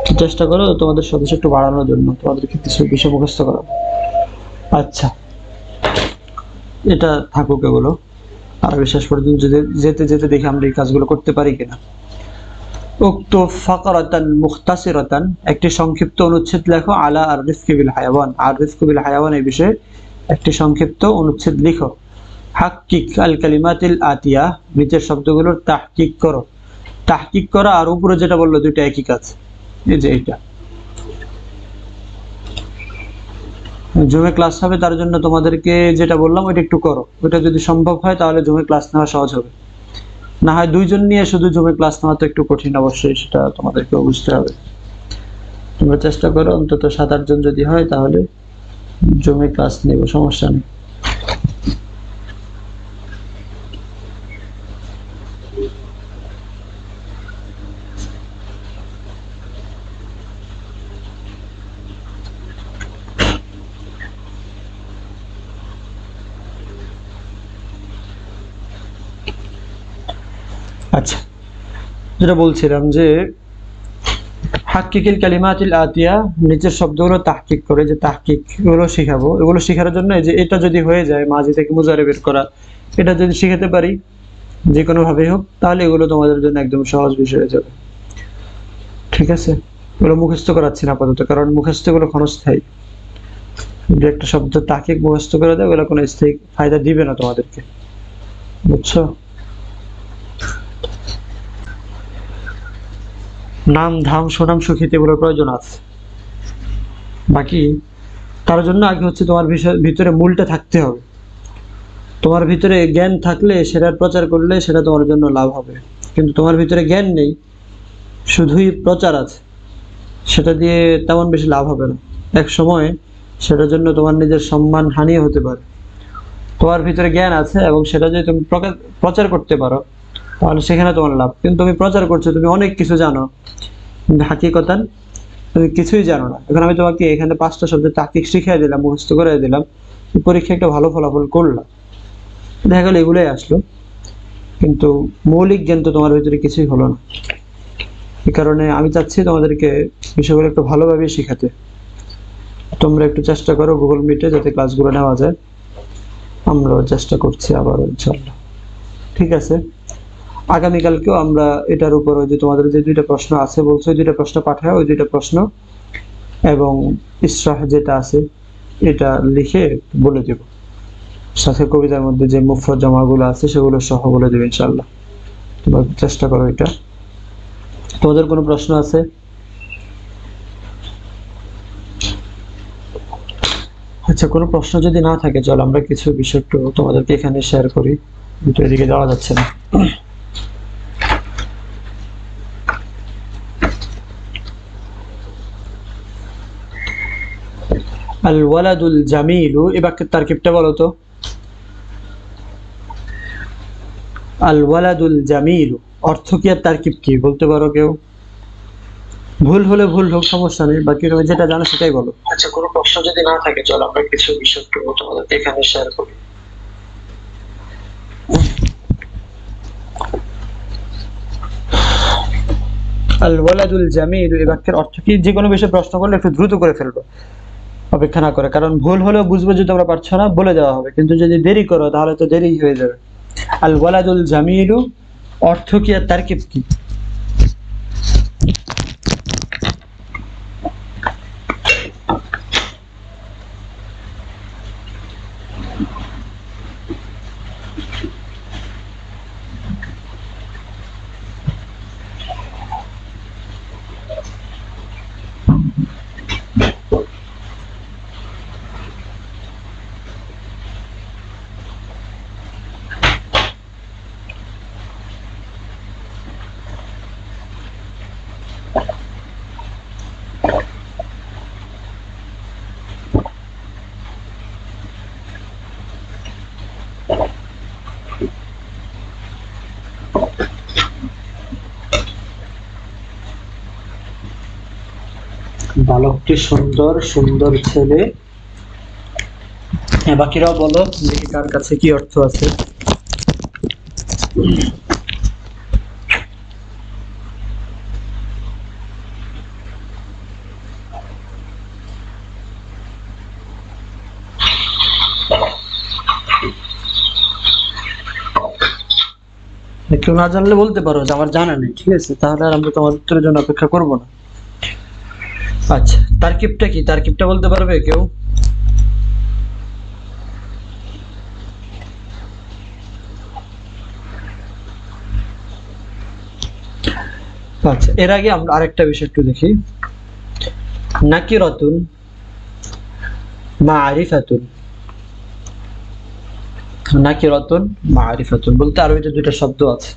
তো চেষ্টা করো তোমাদের সদস্য একটু বাড়ানোর জন্য, তোমাদেরকে কিছু বিষয় মুখস্থ করা। আচ্ছা, এটা থাকুক এগুলো, আর শেষ পর্যন্ত যদি যেতে যেতে দেখি আমরা এই কাজগুলো করতে পারি কিনা। উক্তু ফাকরাতান মুখতাসিরাতান, একটি সংক্ষিপ্ত অনুচ্ছেদ লেখো, আলা আর রিফকি বিল হায়াওয়ান, আর রিফকি বিল হায়াওয়ান এই বিষয়ে একটি সংক্ষিপ্ত অনুচ্ছেদ লিখো। হাক্কিক আল কালিমাতিল আতিয়া, নিচের শব্দগুলোর তাহকিক করো। তাহকিক করা আর উপরে যেটা বললো দুইটা একই কাজ। এই যে এটা জুমে ক্লাস হবে, তার জন্য তোমাদেরকে যেটা বললাম ওইটা একটু করো। ওইটা যদি সম্ভব হয় তাহলে জুমে ক্লাস নেওয়া সহজ হবে। না হয় দুইজন নিয়ে শুধু জুমে ক্লাস নেওয়া তো একটু কঠিন, অবশ্যই সেটা তোমাদেরকে বুঝতে হবে। তোমরা চেষ্টা করো অন্তত 7-8 জন যদি হয় তাহলে জুমে ক্লাস নেব, সমস্যা নেই। আচ্ছা, যেটা বলছিলাম যে হাক্কিকিল কালিমাতিল আতিয়া, নিচের শব্দগুলো তাহকিক করে, যে তাহকিক এগুলো শিখাবো। এগুলো শেখার জন্য যে এটা যদি হয়ে যায়, মাঝি থেকে মুজারে বের করা, এটা যদি শিখাতে পারি যে কোনো ভাবেই হোক, তাহলে এগুলো তোমাদের জন্য একদম সহজ বিষয় হয়ে যাবে। ঠিক আছে, এগুলো মুখস্থ করাচ্ছি না আপাতত, কারণ মুখস্থ গুলো ক্ষণস্থায়ী। যে একটা শব্দ তাহকিক মুখস্থ করে দেয়, ওগুলো কোনো স্থায়ী ফায়দা দিবে না তোমাদেরকে, বুঝছো? নাম ধাম সুনাম সুখিতে এগুলোর প্রয়োজন আছে। বাকি তার জন্য আগে হচ্ছে তোমার ভিতরে মূলটা থাকতে হবে। তোমার ভিতরে জ্ঞান থাকলে সেটার প্রচার করলে সেটা তোমার জন্য লাভ হবে, কিন্তু তোমার ভিতরে জ্ঞান নেই, শুধুই প্রচার আছে, সেটা দিয়ে তেমন বেশি লাভ হবে না। এক সময় সেটার জন্য তোমার নিজের সম্মান হানিও হতে পারে। তোমার ভিতরে জ্ঞান আছে এবং সেটা যদি তুমি প্রচার করতে পারো তাহলে সেখানে তোমার লাভ। কিন্তু তুমি প্রচার করছো, তুমি অনেক কিছু জানো, কিন্তু হাকিকতান তুমি কিছুই জানো না। এখন আমি তোমাকে এখানে 5টা শব্দের তাহকিক শিখিয়ে দিলাম, মুখস্থ করে দিলাম, পরীক্ষায় একটা ভালো ফলাফল করলাম, দেখা গেল এগুলোই আসলো, কিন্তু মৌলিক জ্ঞান তো তোমার ভিতরে কিছুই হলো না। এই কারণে আমি চাচ্ছি তোমাদেরকে বিষয়গুলো একটু ভালোভাবে শিখাতে। তোমরা একটু চেষ্টা করো গুগল মিটে যাতে ক্লাসগুলো নেওয়া যায়। আমরাও চেষ্টা করছি আবার ইনশাআল্লাহ। ঠিক আছে, আগামীকালকেও আমরা এটার উপর, ওই যে তোমাদের যে 2টা প্রশ্ন আছে বলছো, ওই 2টা প্রশ্ন পাঠাও, ওই 2টা প্রশ্ন এবং ইসরাহ যেটা আছে এটা লিখে বলে দেব, সাথে কবিতার মধ্যে যে মুফরদ জামাগুলো আছে সেগুলো সহ বলে দেব ইনশাআল্লাহ। তোমরা চেষ্টা করো এটা। তোমাদের কোনো প্রশ্ন আছে? আচ্ছা, কোনো প্রশ্ন যদি না থাকে চলো আমরা কিছু বিষয় একটু তোমাদেরকে এখানে শেয়ার করি, কিন্তু এদিকে যাওয়া যাচ্ছে না। আল ওয়ালাদুল জামিলু, এই বাক্যের তারকিবটা বলো তো। আল ওয়ালাদুল জামিলু অর্থ কি আর তারকিব কি বলতে পারো কেউ? ভুল হলে ভুল হোক, সমস্যা নেই, বাকি তুমি যেটা জানো সেটাই বলো। আচ্ছা, কোনো প্রশ্ন যদি না থাকে চলো আমরা কিছু বিষয় একটু তোমাদেরকে এখানে শেয়ার করি। আল ওয়ালাদুল জামিল এই বাক্যের অর্থ কি? যে কোনো বিষয়ে প্রশ্ন করলে একটু দ্রুত করে ফেলবো, অপেক্ষা না করে, কারণ ভুল হলেও বুঝবো যে তোমরা পারছো না, বলে দেওয়া হবে, কিন্তু যদি দেরি করো তাহলে তো দেরি হয়ে যাবে। আল ওয়ালাদুল জামিলু অর্থ কি আর তারকিব কি? বালকটি সুন্দর, সুন্দর ছেলে। হ্যাঁ, বাকিরাও বলো দেখি কার কাছে কি অর্থ আছে। কেউ না জানলে বলতে পারো যে আমার জানা নেই, ঠিক আছে? তাহলে আর আমরা তোমার উত্তরের জন্য অপেক্ষা করব না। আচ্ছা, তারকিবটা কি? তারকিবটা বলতে পারবে কেউ? আচ্ছা, এর আগে আমরা আরেকটা বিষয় একটু দেখি। নাকিরাতুন মারিফাতুন। নাকিরাতুন মারিফাতুন বলতে আরবিতে দুইটা শব্দ আছে,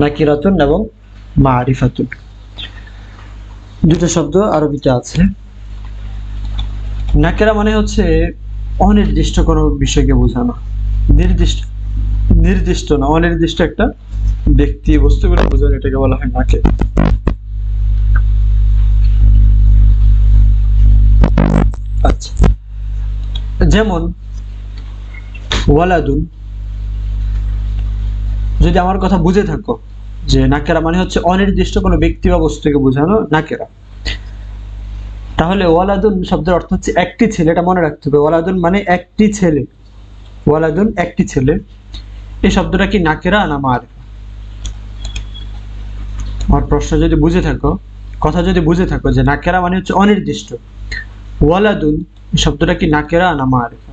নাকিরাতুন এবং মারিফাতুন, দুটো শব্দ আরবিতে আছে। নাকেরা মানে হচ্ছে অনির্দিষ্ট কোনো বিষয়কে বোঝানো, নির্দিষ্ট নির্দিষ্ট না, অনির্দিষ্ট একটা ব্যক্তি বস্তুগুলো বোঝানো, এটাকে বলা হয় নাকে। আচ্ছা, যেমন ওয়ালাদুন, যদি আমার কথা বুঝে থাকো যে নাকেরা মানে হচ্ছে অনির্দিষ্ট কোনো ব্যক্তি বা বস্তুকে বোঝানো নাকেরা, তাহলে ওয়ালাদুন শব্দের অর্থ হচ্ছে একটি ছেলে। এটা মনে রাখতে হবে, ওয়ালাদুন মানে একটি ছেলে, ওয়ালাদুন একটি ছেলে। এই শব্দটা কি নাকেরা না মারিফা? আমার প্রশ্ন যদি বুঝে থাকো, কথা যদি বুঝে থাকো যে নাকেরা মানে হচ্ছে অনির্দিষ্ট, ওয়ালাদুন শব্দটা কি নাকেরা না মারিফা?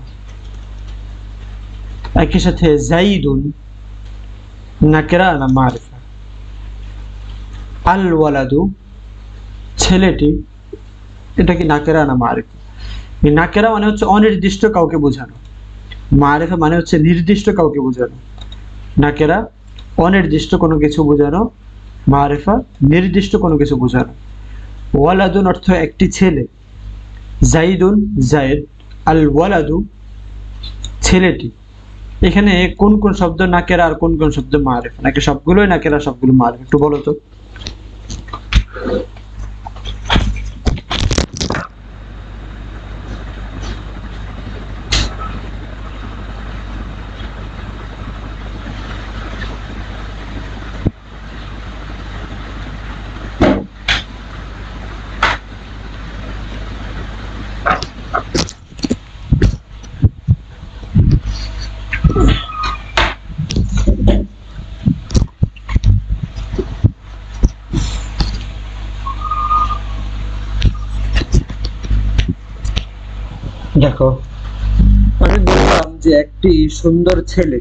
একই সাথে জাইদুন নাকেরা না মারিফা? আল ওয়ালাদু ছেলেটি, এটা কি নাকেরা না মারিফা? এই নাকেরা মানে হচ্ছে অনির্দিষ্ট কাউকে বোঝানো, মারিফা মানে হচ্ছে নির্দিষ্ট কাউকে বোঝানো। নাকেরা অনির্দিষ্ট কোনো কিছু বোঝানো, মারিফা নির্দিষ্ট কোনো কিছু বোঝানো। ওয়ালাদুন অর্থ একটি ছেলে, জাইদুন জায়েদ, আল ওয়ালাদু ছেলেটি। এখানে কোন কোন শব্দ নাকেরা আর কোন কোন শব্দ মারিফা? নাকি সবগুলোই নাকেরা সবগুলো মারিফা? একটু বলো তো। দেখো, আমি বললাম যে একটি সুন্দর ছেলে,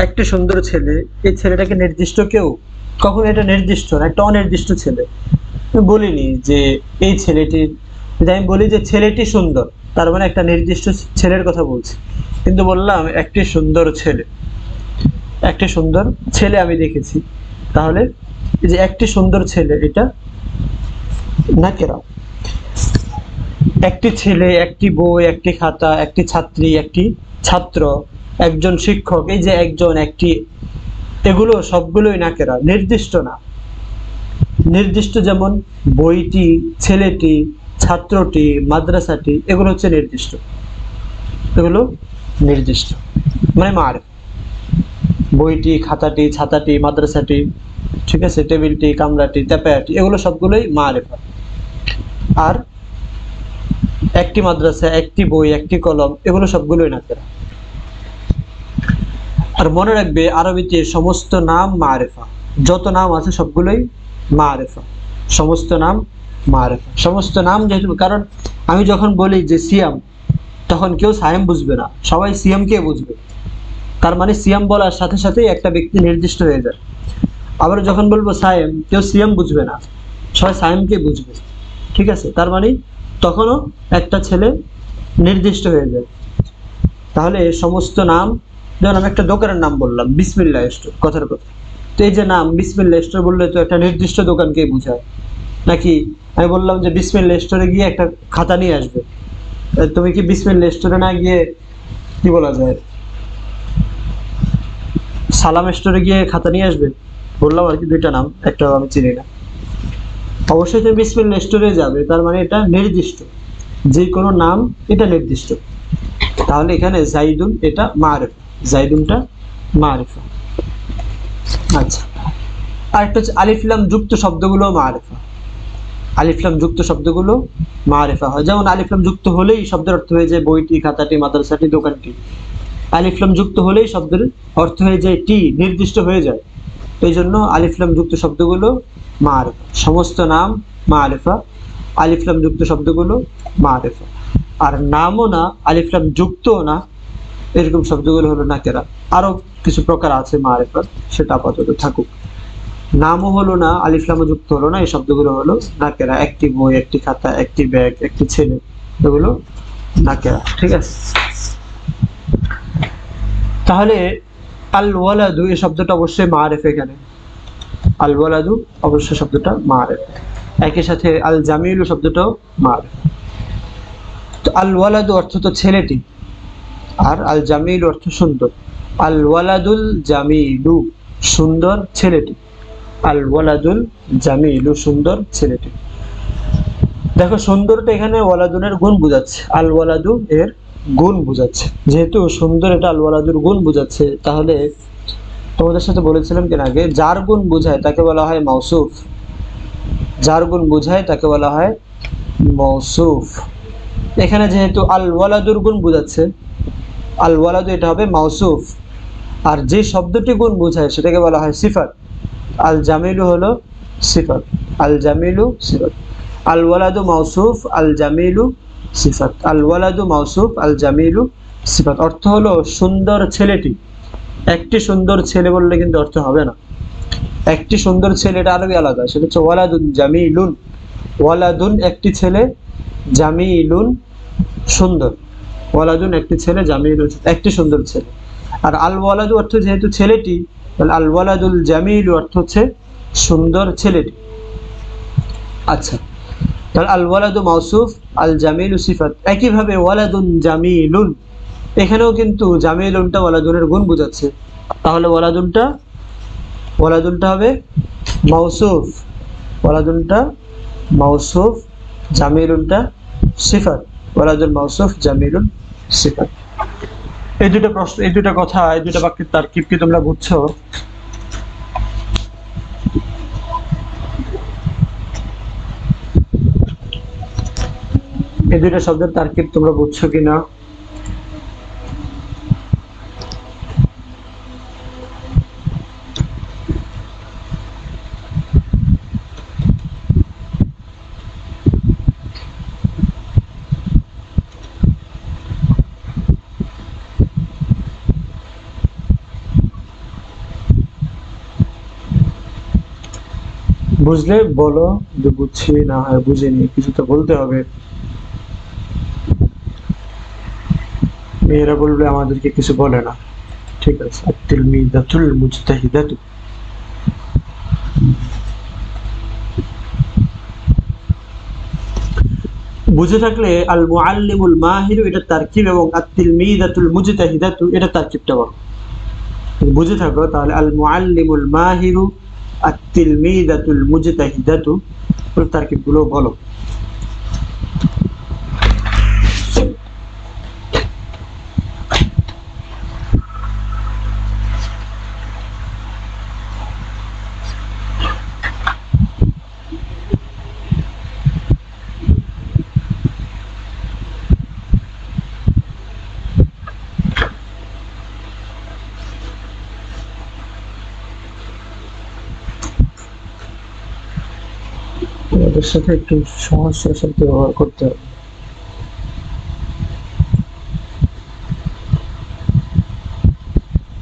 একটি সুন্দর ছেলে, এই ছেলেটাকে নির্দিষ্ট কেউ? কখন এটা নির্দিষ্ট না, একটা অনির্দিষ্ট ছেলে। আমি বলিনি যে এই ছেলেটির, যদি আমি বলি যে ছেলেটি সুন্দর, তার মানে একটা নির্দিষ্ট ছেলের কথা বলছি। কিন্তু বললাম একটি সুন্দর ছেলে, একটি সুন্দর ছেলে আমি দেখেছি, তাহলে এই যে একটি সুন্দর ছেলে, এটা নাকেরা। একটি ছেলে, একটি বই, একটি খাতা, একটি ছাত্রী, একটি ছাত্র, একজন শিক্ষক, এই যে একজন, একটি, এগুলো সবগুলোই নাকেরা, নির্দিষ্ট না। নির্দিষ্ট যেমন বইটি, ছেলেটি, ছাত্রটি, মাদ্রাসাটি, এগুলো হচ্ছে নির্দিষ্ট, এগুলো নির্দিষ্ট মানে মার। বইটি, খাতাটি, ছাতাটি, মাদ্রাসাটি, ঠিক আছে, টেবিলটি, কামরাটি, তেপায়াটি, এগুলো সবগুলোই মারিফা। আর একটি মাদ্রাসা, একটি বই, একটি কলম, এগুলো সবগুলোই নাকেরা। আর মনে রাখবে আরবিতে সমস্ত নাম মারিফা, যত নাম আছে সবগুলোই মারিফা, সমস্ত নাম মারিফা। সমস্ত নাম যেহেতু, কারণ আমি যখন বলি যে সিয়াম, তখন কেউ সায়েম বুঝবে না, সবাই সিয়াম কে বুঝবে। তার মানে সিয়াম বলার সাথে সাথেই একটা ব্যক্তি নির্দিষ্ট হয়ে যায়। আবার যখন বলবো সায়েম, কেউ সিয়াম বুঝবে না, সবাই সায়েমকে বুঝবে। ঠিক আছে, তার মানে তখনও একটা ছেলে নির্দিষ্ট হয়ে যায়। তাহলে সমস্ত নাম, যেমন আমি একটা দোকানের নাম বললাম বিসমিল্লাহ স্টোর, কথার কথা, তো এই যে নাম বিসমিল্লাহ স্টোর বললে তো একটা নির্দিষ্ট দোকানকে বোঝায়। নাকি আমি বললাম যে বিসমিল্লাহ স্টোরে গিয়ে একটা খাতা নিয়ে আসবে, তুমি কি বিসমিল্লাহ স্টোরে না গিয়ে কি বলা যায়, সালাম স্টোরে গিয়ে খাতা নিয়ে আসবে? বললাম আর কি দুইটা নাম, একটা আমি চিনি না। অবশ্যই তুমি বিসমিল্লাহ স্টোরে যাবে, তার মানে এটা নির্দিষ্ট, যে কোনো নাম এটা নির্দিষ্ট। তাহলে এখানে জাইদুন এটা মারিফা, জাইদুনটা মারিফা। আচ্ছা, আরেকটা হচ্ছে আলিফ লাম যুক্ত শব্দগুলো মারিফা। আলিফ লাম যুক্ত শব্দগুলো মারিফা হয়, যেমন আলিফ লাম যুক্ত হলেই শব্দের অর্থ হয়ে যায় বইটি, খাতাটি, মাদ্রাসাটি, দোকানটি। আলিফ লাম যুক্ত হলেই শব্দের অর্থ হয়ে যায় টি, নির্দিষ্ট হয়ে যায়। এই জন্য আলিফ লাম যুক্ত শব্দগুলো মারিফা, সমস্ত নাম মারিফা, আলিফ লাম যুক্ত শব্দগুলো মারিফা। আর নামও না, আলিফ লাম যুক্তও না, এরকম শব্দগুলো হলো নাকেরা। আরো কিছু প্রকার আছে মারিফার, সেটা আপাতত থাকুক। নামও হলো না, আলিফ লামও যুক্ত হলো না, এই শব্দগুলো হলো নাকেরা। একটি বই, একটি খাতা, একটি ব্যাগ, একটি ছেলে, এগুলো নাকেরা। ঠিক আছে, তাহলে আল ওয়ালাদু এই শব্দটা অবশ্যই মারিফ। এখানে আল ওয়ালাদু অবশ্যই শব্দটা মারিফ। একই সাথে আল জামিলু শব্দটাও মারিফ। তো আল ওয়ালাদু অর্থ তো ছেলেটি, আর আল জামিল অর্থ সুন্দর। আল ওয়ালাদুল জামিলু সুন্দর ছেলেটি, আল ওয়ালাদুল জামিলু সুন্দর ছেলেটি। দেখো সুন্দরটা এখানে ওয়ালাদুনের গুণ বোঝাচ্ছে, আল ওয়ালাদু এর গুণ বোঝাচ্ছে। যেহেতু সুন্দর এটা আল ওয়ালাদুর গুণ বোঝাচ্ছে, তাহলে তোমাদের সাথে বলেছিলাম কিনা আগে, যার গুণ বোঝায় তাকে বলা হয় মাউসুফ। যার গুণ বোঝায় তাকে বলা হয় মাউসুফ। এখানে যেহেতু আল ওয়ালাদুর গুণ বোঝাচ্ছে, আল ওয়ালাদু এটা হবে মাউসুফ। আর যে শব্দটি গুণ বোঝায় সেটাকে বলা হয় সিফাত। আল জামিলু হলো সিফাত, আল জামিলু সিফাত। আল ওয়ালাদু মাউসুফ, আল জামিলু সিফাত। আল ওয়ালাদু মাউসুফ, আল জামিলু সিফাত। অর্থ হলো সুন্দর ছেলেটি। একটি সুন্দর ছেলে বললে কিন্তু অর্থ হবে না। একটি সুন্দর ছেলে এটা আরবি আলাদা, সেটা হচ্ছে ওয়ালাদুন জামিলুন। ওয়ালাদুন একটি ছেলে, জামিলুন সুন্দর। ওয়ালাদুন একটি ছেলে, জামিলুন একটি সুন্দর ছেলে। আর আল ওয়ালাদু অর্থ যেহেতু ছেলেটি, তাহলে আল ওয়ালাদুল জামিলু অর্থ হচ্ছে সুন্দর ছেলেটি। আচ্ছা, তাহলে আল ওয়ালাদু মাউসুফ, আল জামিলু সিফাত। একইভাবে ওয়ালাদুন জামিলুন, এখানেও কিন্তু জামিলুনটা ওয়ালাদুনের গুণ বোঝাচ্ছে। তাহলে ওয়ালাদুনটা হবে মাউসুফ, ওয়ালাদুনটা মাউসুফ, জামিলুনটা সিফাত। ওয়ালাদুল মাউসুফ, জামিলুন সিফাত। এই দুটো প্রশ্ন, এই দুটো কথা, এই দুটো বাক্যের তারকিব কি তোমরা বুঝছো? এই দুটো শব্দের তারকিব তোমরা বুঝছো কিনা? বুঝলে বলো, যে বুঝছি না হয় বুঝিনি, কিছু তো বলতে হবে। মেয়েরা বলবে আমাদেরকে কিছু বলে না। ঠিক আছে, আত-তিলমিযাতুল মুজতাহিদাতু। বুঝে থাকলে আল মুআল্লিমুল মাহিরু এটা তারকিব, এবং আত-তিলমিযাতুল মুজতাহিদাতু এটা তারকিবটা বলো। বুঝে থাকো তাহলে আল মুআল্লিমুল মাহিরু, আত-তিলমিযাতুল মুজতাহিদাতু, তারকিবগুলো বলো। ওদের সাথে একটু সহজ শব্দ ব্যবহার করতে হবে।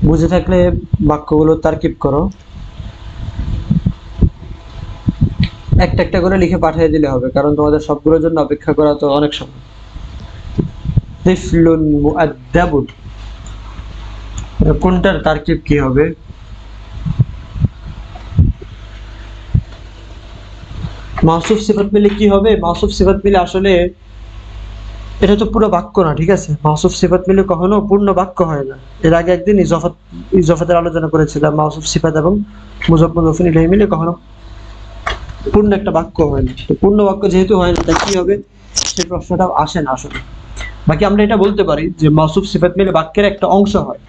বুঝে থাকলে বাক্যগুলো তারকিব করো, একটা একটা করে লিখে পাঠিয়ে দিলে হবে, কারণ তোমাদের সবগুলোর জন্য অপেক্ষা করা তো অনেক সময়। তিফলুন মুআদ্দাবুন, কোনটার তারকিব কি হবে? মাউসুফ সিফাত মিলে কি হবে? মাউসুফ সিফাত মিলে আসলে এটা তো পুরো বাক্য না, ঠিক আছে? মাউসুফ সিফাত মিলে কখনো পূর্ণ বাক্য হয় না। এর আগে একদিন ইজাফাতের আলোচনা করেছিলাম, মাউসুফ সিফাত এবং মুজাফ মুজাফিন ইলাইহি মিলে কখনো পূর্ণ একটা বাক্য হয় না। তো পূর্ণ বাক্য যেহেতু হয় না, তা কি হবে সেই প্রশ্নটা আসে না আসলে। বাকি আমরা এটা বলতে পারি যে মাউসুফ সিফাত মিলে বাক্যের একটা অংশ হয়,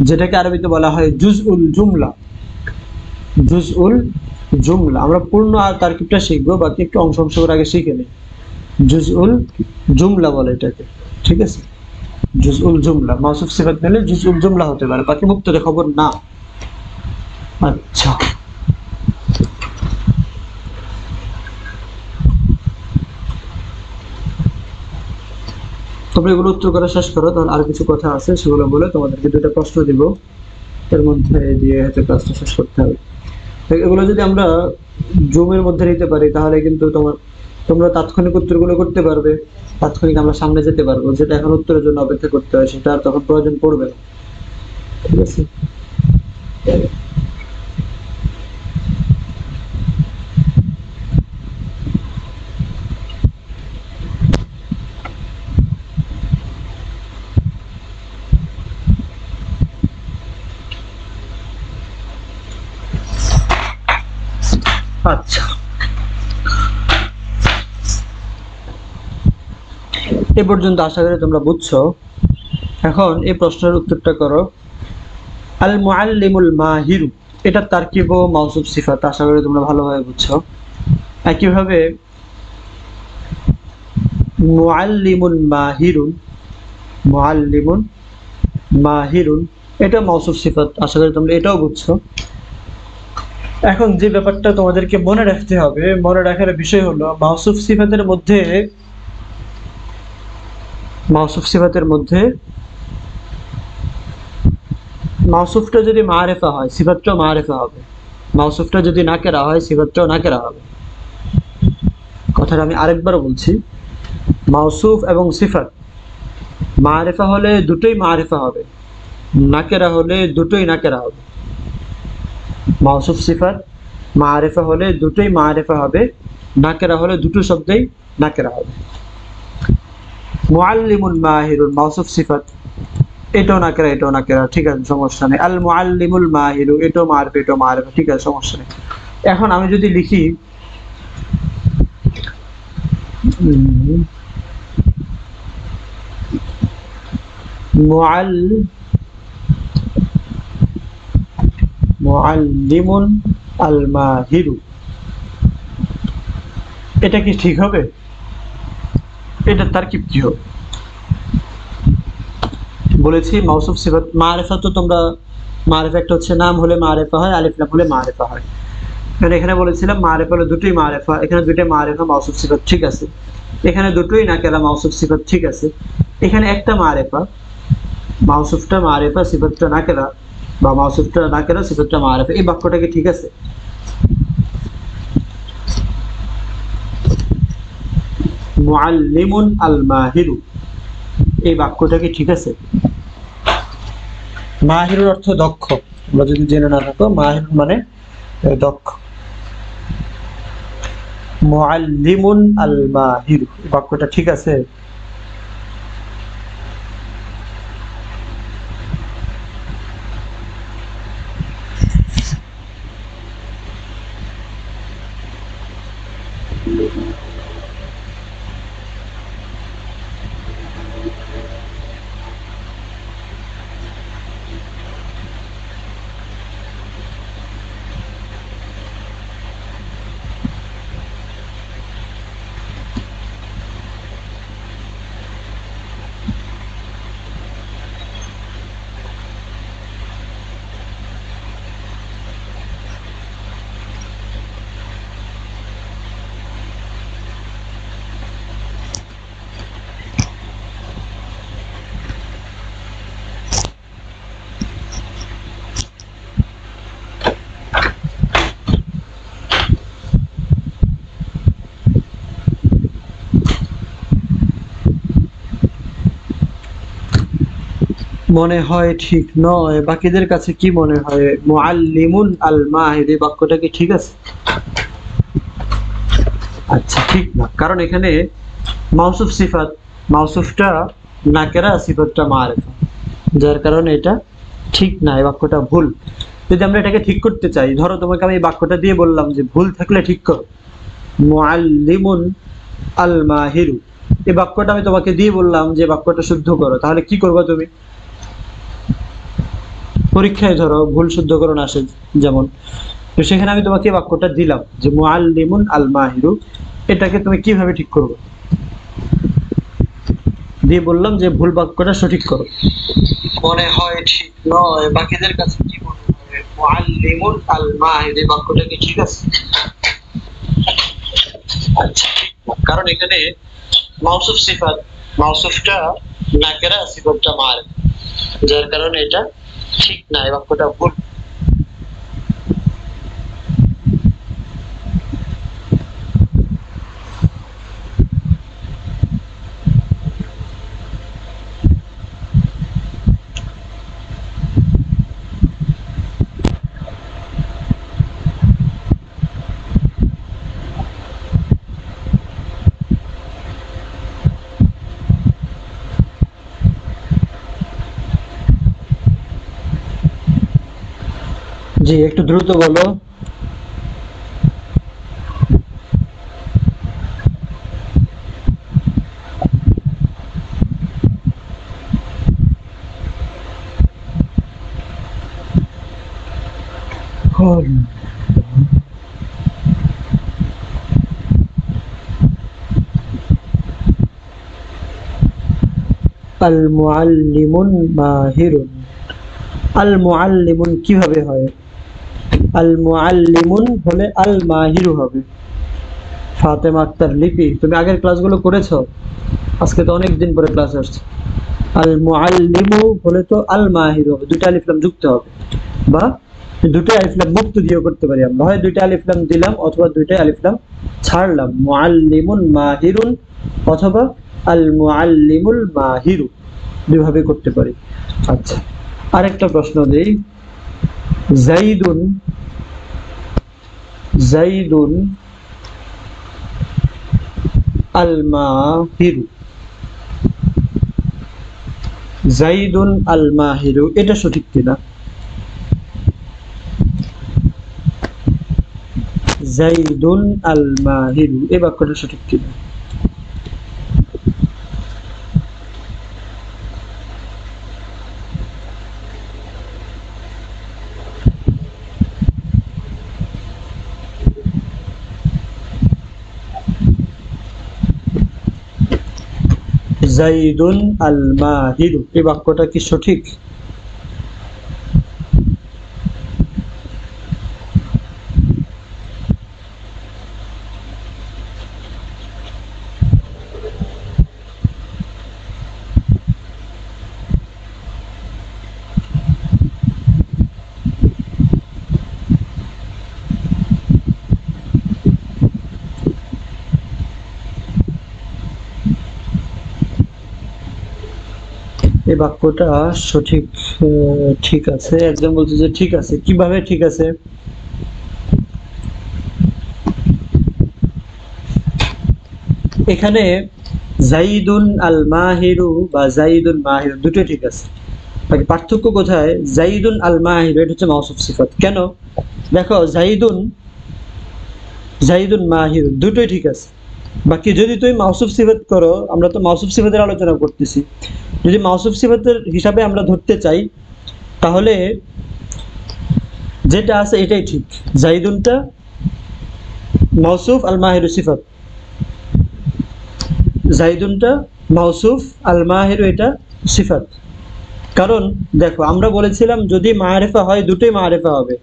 যেটাকে আরবিতে বলা হয় জুজউল জুমলা। জুজউল জুমলা আমরা পূর্ণ আর তারকিবটা শিখবো, বাকি একটু অংশ অংশ করে আগে শিখে নিই। জুজউল জুমলা বলে এটাকে, ঠিক আছে? জুজউল জুমলা মাউসুফ সিফাত মিলে জুজউল জুমলা হতে পারে, বাকি মুক্তদা খবর না। আচ্ছা, তোমরা এগুলো উত্তর করা শেষ করো, তাহলে আর কিছু কথা আছে সেগুলো বলে তোমাদেরকে দুটো প্রশ্ন দিব, এর মধ্যে দিয়ে হয়তো ক্লাসটা শেষ করতে হবে। এগুলো যদি আমরা জুমের মধ্যে নিতে পারি তাহলে কিন্তু তোমরা তাৎক্ষণিক উত্তরগুলো করতে পারবে, তাৎক্ষণিক আমরা সামনে যেতে পারবো। যেটা এখন উত্তরের জন্য অপেক্ষা করতে হয় সেটা আর তখন প্রয়োজন পড়বে না, ঠিক আছে? আচ্ছা, এ পর্যন্ত আশা করি তোমরা বুঝছো। এখন এই প্রশ্নের উত্তরটা করো। আল মুআল্লিমুল মাহিরু, এটা তারকিব ও মাউসুফ সিফাত, আশা করি তোমরা ভালোভাবে বুঝছো। একইভাবে মুআল্লিমুন মাহিরুন, মুআল্লিমুন মাহিরুন এটা মাউসুফ সিফাত, আশা করি তোমরা এটাও বুঝছো। এখন যে ব্যাপারটা তোমাদেরকে মনে রাখতে হবে, মনে রাখার বিষয় হলো মাউসুফ সিফাতের মধ্যে, মাউসুফ সিফাতের মধ্যে মাউসুফটা যদি মারেফা হয় সিফাতটাও মারেফা হবে, মাউসুফটা যদি নাকেরা হয় সিফাতটাও নাকেরা হবে। কথাটা আমি আরেকবার বলছি, মাউসুফ এবং সিফাত মারেফা হলে দুটোই মারেফা হবে, নাকেরা হলে দুটোই নাকেরা হবে। মাউসুফ সিফাত মারেফা হলে দুটোই মারেফা হবে, নাকেরা হলে দুটো শব্দেই নাকেরা হবে। মুআল্লিমুন মাহিরুন মাউসুফ সিফাত, এটাও নাকেরা এটাও নাকেরা, ঠিক আছে, সমস্যা নেই। আল মুআল্লিমুল মাহিরু এটাও মারফা এটাও মারফা, ঠিক আছে, সমস্যা নেই। এখন আমি যদি লিখি মুআল্লিমুন আল মাহিরু, এটা কি ঠিক হবে? এটা তারকিব কি হবে? বলেছি মাউসুফ সিফাত মারেফা, তো তোমরা মারেফা একটা হচ্ছে নাম হলে মারেফা হয়, আলিফ লাম হলে মারেফা হয়। এখানে বলেছিলাম মারেফা হলে দুটোই মারেফা, এখানে দুটোই মারেফা মাউসুফ সিফাত, ঠিক আছে। এখানে দুটোই নাকেরা মাউসুফ সিফাত, ঠিক আছে। এখানে একটা মারেফা, মাউসুফটা মারেফা সিফাতটা নাকেরা, বা মাউসুফটা নাকেরা সিফাতটা মারেফা, এই বাক্যটা কি ঠিক আছে? মুআল্লিমুন আল মাহিরু, এই বাক্যটা কি ঠিক আছে? মাহিরুর অর্থ দক্ষ, তোমরা যদি জেনে না থাকো মাহির মানে দক্ষ। মুআল্লিমুন আল মাহিরু বাক্যটা ঠিক আছে? মনে হয় ঠিক নয়, বাকিদের কাছে কি মনে হয়? মুআল্লিমুন আল মাহির এই বাক্যটা কি ঠিক আছে? আচ্ছা, ঠিক না, কারণ এখানে মাউসুফ সিফাত, মাউসুফটা নাকেরা, সিফাতটা মারিফা, যার কারণে এটা ঠিক না, এই বাক্যটা ভুল। যদি আমরা এটাকে ঠিক করতে চাই, ধরো তোমাকে আমি এই বাক্যটা দিয়ে বললাম যে ভুল থাকলে ঠিক করো, মুআল্লিমুন আল মাহিরু, এই বাক্যটা আমি তোমাকে দিয়ে বললাম যে বাক্যটা শুদ্ধ করো, তাহলে কি করবে তুমি? পরীক্ষায় ধরো ভুল শুদ্ধকরণ আসে যেমন, তো সেখানে আমি তোমাকে এই বাক্যটা দিলাম যে মুআল্লিমুন আল মাহিরু, এটাকে তুমি কিভাবে ঠিক করবে? দিয়ে বললাম যে ভুল বাক্যটা সঠিক করো। মনে হয় ঠিক নয়, বাকিদের কাছে কি মনে হয়? মুআল্লিমুন আল মাহির এই বাক্যটা কি ঠিক আছে? আচ্ছা, ঠিক না, কারণ এখানে মাউসুফ সিফাত, মাউসুফটা নাকেরা, সিফাতটা মারিফা, যার কারণে এটা ঠিক না, এই বাক্যটা ভুল। জি, একটু দ্রুত বলো। আল মুআল্লিমুন মাহিরুন, আল মুআল্লিমুন কিভাবে হয়? আল মুআল্লিমুন হলে আল মাহিরু হবে। ফাতেমা আক্তার লিপি, তুমি আগের ক্লাসগুলো করেছো? আজকে তো অনেক দিন পরে ক্লাস আসছে। আল মুআল্লিমু হলে তো আল মাহিরু হবে, দুটো আলিফ লাম যুক্ত হবে, বা দুটো আলিফ লাম মুক্ত দিয়েও করতে পারি আমরা, হয় দুইটা আলিফ লাম দিলাম অথবা দুইটা আলিফ লাম ছাড়লাম, মুআল্লিমুন মাহিরুন অথবা আল মুআল্লিমুল মাহিরু, দুইভাবে করতে পারি। আচ্ছা, আরেকটা প্রশ্ন দেই, জাইদুন, জাইদুন আল মাহিরু, জাইদুন আল মাহিরু এটা সঠিক কিনা? জাইদুন আল মাহিরু এই বাক্যটা সঠিক কিনা? জাইদুন আল মাহিরু এই বাক্যটা কি সঠিক? এই বাক্যটা সঠিক, ঠিক আছে, একজন বলছে যে ঠিক আছে, কিভাবে ঠিক আছে? এখানে জাইদুন আল মাহিরু বা জাইদুন মাহিরু দুটোই ঠিক আছে, বাকি পার্থক্য কোথায়? জাইদুন আল মাহিরু এটা হচ্ছে মাউসুফ সিফাত। কেন? দেখো, জাইদুন, জাইদুন মাহিরু দুটোই ঠিক আছে, বাকি যদি তুমি মাউসুফ সিফাত করো, আমরা তো মাউসুফ সিফাতের আলোচনা করতেছি, যদি মাউসুফ সিফাতের হিসাবে আমরা ধরতে চাই, তাহলে যেটা আছে এটাই ঠিক, জাইদুনটা মাউসুফ, আল মাহিরু সিফাত, জাইদুনটা মাউসুফ, আল মাহিরু এটা সিফাত। কারণ দেখো, আমরা বলেছিলাম যদি মারিফা হয় দুটোই মারিফা হবে,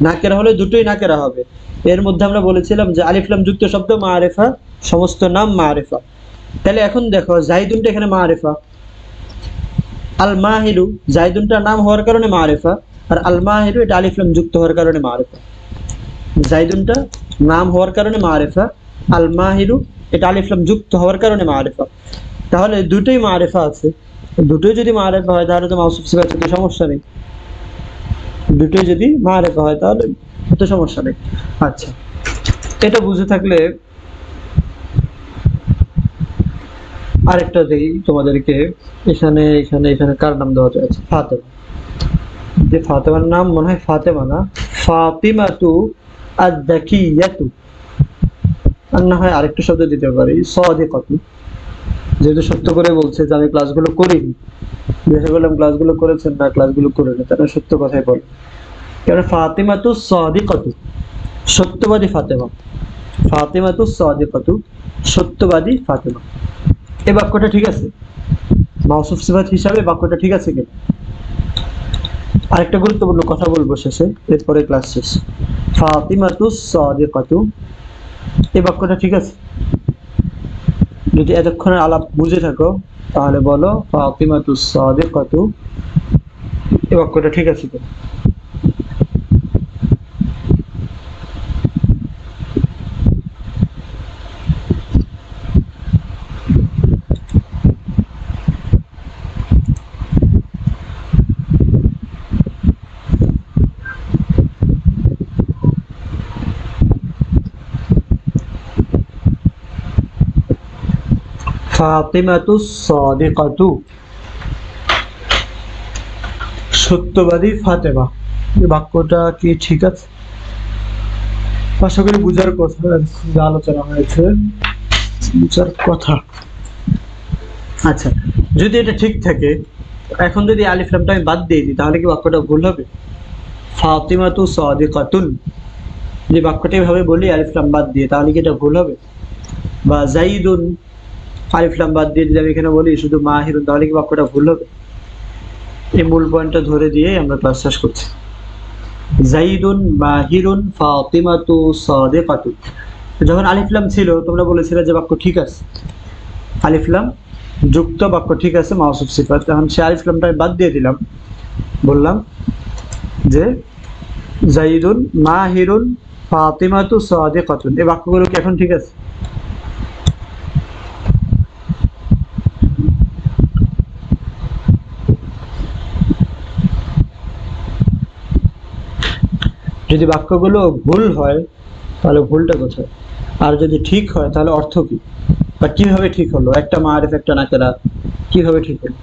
নাকেরা হলে দুটোই নাকেরা হবে। এর মধ্যে আমরা বলেছিলাম যে আলিফ লাম যুক্ত শব্দ মারিফা, সমস্ত নাম মারিফা। তাহলে এখন দেখো, জাইদুনটা এখানে মারিফা, আল মাহিরু জাইদুনটা নাম হওয়ার কারণে মারিফা, আর আল মাহিরু এটা আলিফ লাম যুক্ত হওয়ার কারণে মারিফা। জাইদুনটা নাম হওয়ার কারণে মারিফা, আল মাহিরু এটা আলিফ লাম যুক্ত হওয়ার কারণে মারিফা। তাহলে দুটোই মারিফা আছে, দুটোই যদি মারেফা হয় তাহলে তো মাউসুফ সিফাতের তো সমস্যা নেই, দুটোই যদি মারেফা হয় তাহলে তো সমস্যা নেই। আচ্ছা, এটা বুঝে থাকলে আরেকটা দেই তোমাদেরকে। এখানে এখানে এখানে কার নাম দেওয়া যায়? ফাতেমা। যে ফাতেমার নাম মনে হয় ফাতেমা না, ফাতিমাতু আদ-দাকিয়াতু। আর না হয় আরেকটা শব্দ দিতে পারি, সাদিকাতু। যেহেতু সত্য করে বলছে যে আমি ক্লাসগুলো করিনি, জিজ্ঞাসা করলাম ক্লাসগুলো করেছেন না, ক্লাসগুলো করিনি, তারা সত্য কথাই বলে। কারণ ফাতিমাতু সাদিকাতু, সত্যবাদী ফাতেমা। ফাতিমাতু সাদিকাতু, সত্যবাদী ফাতেমা। এই বাক্যটা ঠিক আছে? মাউসুফ সিফাত হিসাবে বাক্যটা ঠিক আছে কিনা? আরেকটা গুরুত্বপূর্ণ কথা বলবো শেষে, এরপরে ক্লাস শেষ। ফাতিমাতু সাদিকাতু, এই বাক্যটা ঠিক আছে? যদি এতক্ষণে আলাপ বুঝে থাকো তাহলে বলো ফাতিমাতু সাদিকাতু, এই বাক্যটা ঠিক আছে কিনা? ফাতিমাতু সাদিকাতু, সত্যবাদী ফাতেমা, এই বাক্যটা কি ঠিক আছে? আশা করি বুঝার কথা, যা আলোচনা হয়েছে বুঝার কথা। আচ্ছা, যদি এটা ঠিক থাকে, এখন যদি আলিফ লামটা আমি বাদ দিয়ে দিই তাহলে কি বাক্যটা ভুল হবে? ফাতিমাতু সাদিকাতুন, যে বাক্যটা এভাবে বলি আলিফ লাম বাদ দিয়ে, তাহলে কি এটা ভুল হবে? বা জাইদুন, আলিফ লাম বাদ দিয়ে যদি আমি এখানে বলি শুধু মাহিরুন, তাহলে কি বাক্যটা ভুল হবে? এই মূল পয়েন্টটা ধরে দিয়ে আমরা ক্লাস শেষ করছি। জাইদুন মাহিরুন ফাতিমাতু সাদিকাতুন, যখন আলিফ লাম ছিল তোমরা বলেছিলে যে বাক্য ঠিক আছে, আলিফ লাম যুক্ত বাক্য ঠিক আছে মাউসুফ সিফাত। এখন সে আলিফ লামটা আমি বাদ দিয়ে দিলাম, বললাম যে জাইদুন মাহিরুন ফাতিমাতু সাদিকাতুন, এই বাক্যগুলো কি এখন ঠিক আছে? যদি বাক্যগুলো ভুল হয় তাহলে ভুলটা কোথায়? আর যদি ঠিক হয় তাহলে অর্থ কি, বা কিভাবে ঠিক হলো? একটা মারিফ একটা নাকেরা, কিভাবে ঠিক হলো?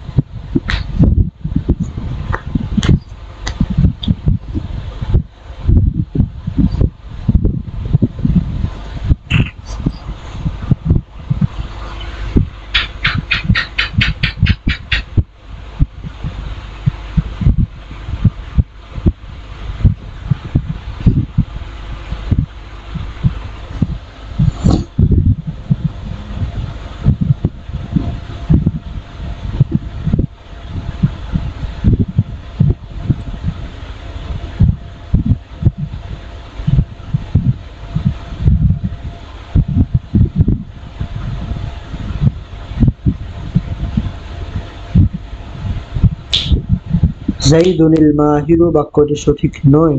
জাইদুনিল মাহিরু বাক্যটি সঠিক নয়।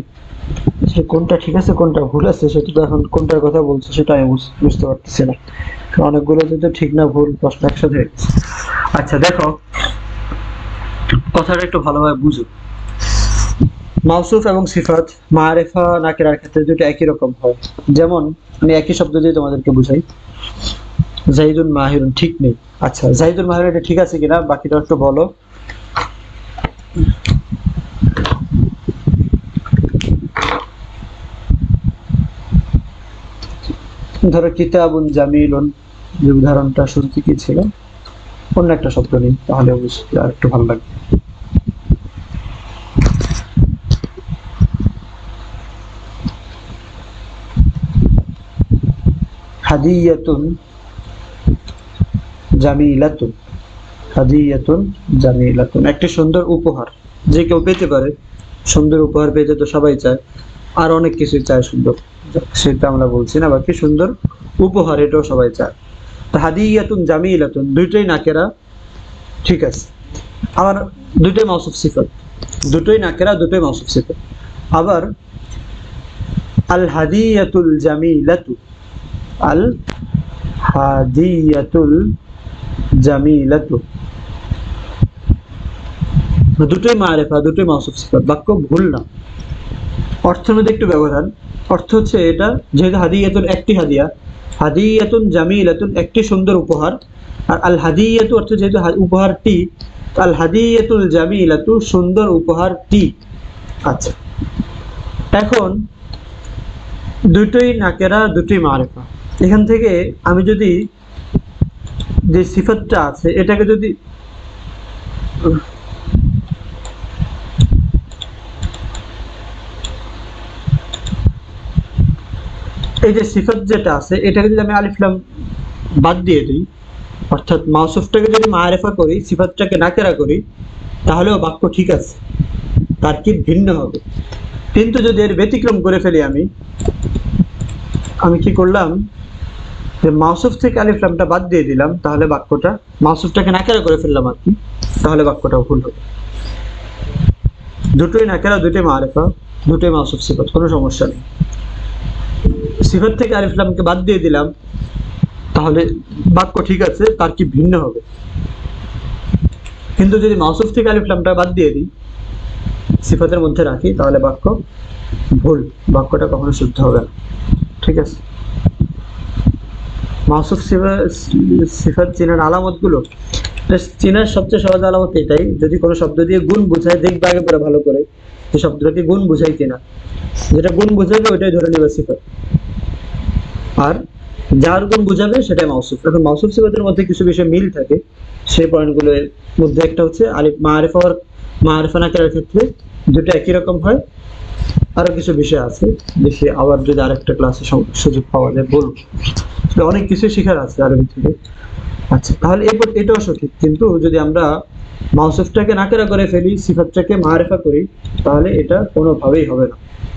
সে কোনটা ঠিক আছে কোনটা ভুল আছে সেটা তো এখন কোনটার কথা বলছে সেটা আমি বুঝতে পারতেছি না, অনেকগুলো তো ঠিক না ভুল প্রশ্ন একসাথে হয়ে গেছে। আচ্ছা দেখো, কথাটা একটু ভালোভাবে বুঝো। মাউসুফ এবং সিফাত মারেফা নাকিরার ক্ষেত্রে দুটো একই রকম হয়। যেমন আমি একই শব্দ দিয়ে তোমাদেরকে বুঝাই, জাইদুন মাহিরুন ঠিক নেই। আচ্ছা, জাইদুন মাহিরুন এটা ঠিক আছে কিনা বাকিটা একটু বলো। ধরো কিতাবুন জামিলুন, যে উদাহরণটা শুরুতে কি ছিল, অন্য একটা শব্দ নেই, তাহলে অবশ্যই আর একটু ভালো লাগবে। হাদিয়াতুন জামিলাতুন, হাদিয়াতুন জামিলাতুন, একটি সুন্দর উপহার, যে কেউ পেতে পারে। সুন্দর উপহার পেতে তো সবাই চায়, আর অনেক কিছুই চায় সুন্দর, সেটা আমরা বলছি না, বাকি সুন্দর উপহার এটাও সবাই চায়। হাদিয়াতুন জামিলাতুন দুইটাই নাকেরা, ঠিক আছে। আবার দুটোই মাউসুফ সিফাত, দুটোই নাকেরা, দুটোই মাউসুফ সিফাত। আবার আল হাদিয়াতুল জামিলাতু, আল হাদিয়াতুল জামিলাতু, দুটোই মারিফা, দুটোই মাউসুফ সিফাত, বাক্য ভুল না। অর্থের মধ্যে একটু ব্যবধান। অর্থ হচ্ছে এটা যেহেতু হাদিয়াতুন একটি হাদিয়া, হাদিয়াতুন জামিলাতুন একটি সুন্দর উপহার, আর আল হাদিয়াতু অর্থ যেহেতু উপহারটি, আল হাদিয়াতুল জামিলাতু সুন্দর উপহারটি। আচ্ছা, এখন দুটোই নাকেরা, দুটোই মারিফা। এখান থেকে আমি যদি যে সিফাতটা আছে এটাকে যদি এই যে সিফাত যেটা আছে এটাকে যদি আমি আলিফ লাম বাদ দিয়ে দিই, অর্থাৎ মাউসুফটাকে যদি মারিফা করি, সিফাতটাকে নাকেরা করি, তাহলেও বাক্য ঠিক আছে, তারকিব ভিন্ন হবে। কিন্তু যদি এর ব্যতিক্রম করে ফেলি, আমি কি করলাম, যে মাউসুফ থেকে আলিফ লামটা বাদ দিয়ে দিলাম, তাহলে বাক্যটা, মাউসুফটাকে নাকেরা করে ফেললাম আর কি, তাহলে বাক্যটা ভুল হবে। দুটোই নাকেরা, দুটোই মারিফা, দুটোই মাউসুফ সিফাত, কোনো সমস্যা নেই। সিফাত থেকে আলিফ লামকে বাদ দিয়ে দিলাম, তাহলে বাক্য ঠিক আছে, তারকিব ভিন্ন হবে। কিন্তু যদি মাউসুফ থেকে আলিফ লামটা বাদ দিয়ে দিই, সিফাতের মধ্যে রাখি, তাহলে বাক্য ভুল, বাক্যটা কখনো শুদ্ধ হবে না। ঠিক আছে? মাউসুফ সিফাত চেনার আলামতগুলো, চেনার সবচেয়ে সহজ আলামত এটাই, যদি কোনো শব্দ দিয়ে গুণ বোঝায়, দেখবে আগে পরে ভালো করে যে শব্দটাকে গুণ বোঝাই কিনা, যেটা গুণ বোঝাবে ওইটাই ধরে নেবে সিফাত, আর যার গুণ বোঝাবে সেটাই মাউসুফ। এখন মাউসুফ সিফাতের মধ্যে কিছু বিষয় মিল থাকে, সেই পয়েন্টগুলোর মধ্যে একটা হচ্ছে আলিফ মারিফা আর মারিফা নাকিরার ক্ষেত্রে দুটো একই রকম হয়। আরো কিছু বিষয় আছে, দেখি আবার যদি আরেকটা ক্লাসে সুযোগ পাওয়া যায় বলবো, অনেক কিছু শেখার আছে আরবি থেকে। আচ্ছা, তাহলে এরপর এটাও সঠিক, কিন্তু যদি আমরা মাউসুফটাকে নাকেরা করে ফেলি, সিফাতটাকে মারিফা করি, তাহলে এটা কোনোভাবেই হবে না।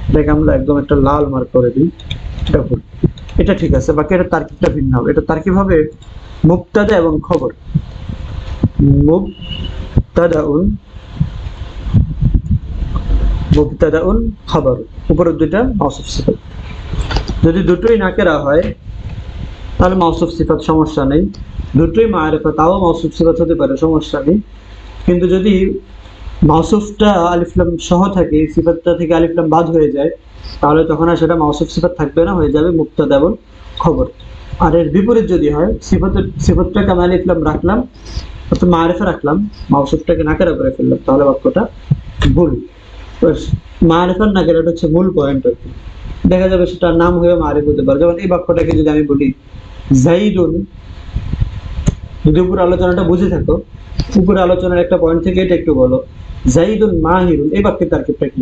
এটাকে আমরা একদম একটা লাল মার্ক করে দিই, এটা ভুল। এটা ঠিক আছে, বাকি এটা তার্কিবটা ভিন্ন হবে। এটা তার্কিব হবে মুবতাদা এবং খবর। মুবতাদাউন, মুবতাদাউন খবর, উপরের দুইটা মাউসুফ সিফাত। যদি দুটোই নাকেরা হয় তাহলে মাউসুফ সিফাত, সমস্যা নেই। দুটোই মারিফা, তাও মাউসুফ সিফাত হতে পারে, সমস্যা নেই। কিন্তু যদি মাউসুফটা আলিফ লাম সহ থাকে, সিফাতটা থেকে আলিফ লাম বাদ হয়ে যায়, তাহলে তখন আর সেটা মাউসুফ সিফাত থাকবে না, হয়ে যাবে মুবতাদা এবং খবর। আর এর বিপরীত যদি হয়, সিফাতটাকে আমি আলিফ লাম রাখলাম, অর্থাৎ মারিফা রাখলাম, মাউসুফটাকে নাকেরা করে ফেললাম, তাহলে বাক্যটা ভুল। মারিফার নাকেরাটা হচ্ছে মূল পয়েন্ট আর কি। দেখা যাবে সেটার নাম হয়ে মারিফ হতে পারে। যেমন এই বাক্যটাকে যদি আমি বলি জাইদুন, যদি উপর আলোচনাটা বুঝে থাকো, উপরে আলোচনার একটা পয়েন্ট থেকে এটা একটু বলো, জাইদুন মাহিরুন, এই বাক্যের তার্কিবটা কি?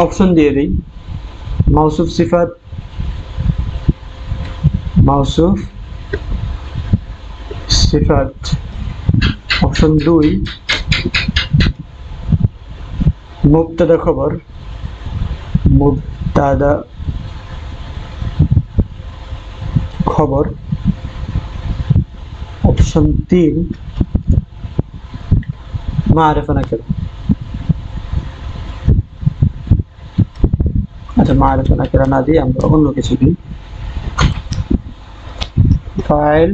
অপশন দিয়ে দিই, মাউসুফ সিফাত, মাউসুফ সিফাত। অপশন 2 মুবতাদা খবর, মুবতাদা খবর। অপশন 3 মারিফা নাকিরা। আচ্ছা, মারিফা নাকিরা না দিয়ে আমরা অন্য কিছু দিই, ফাইল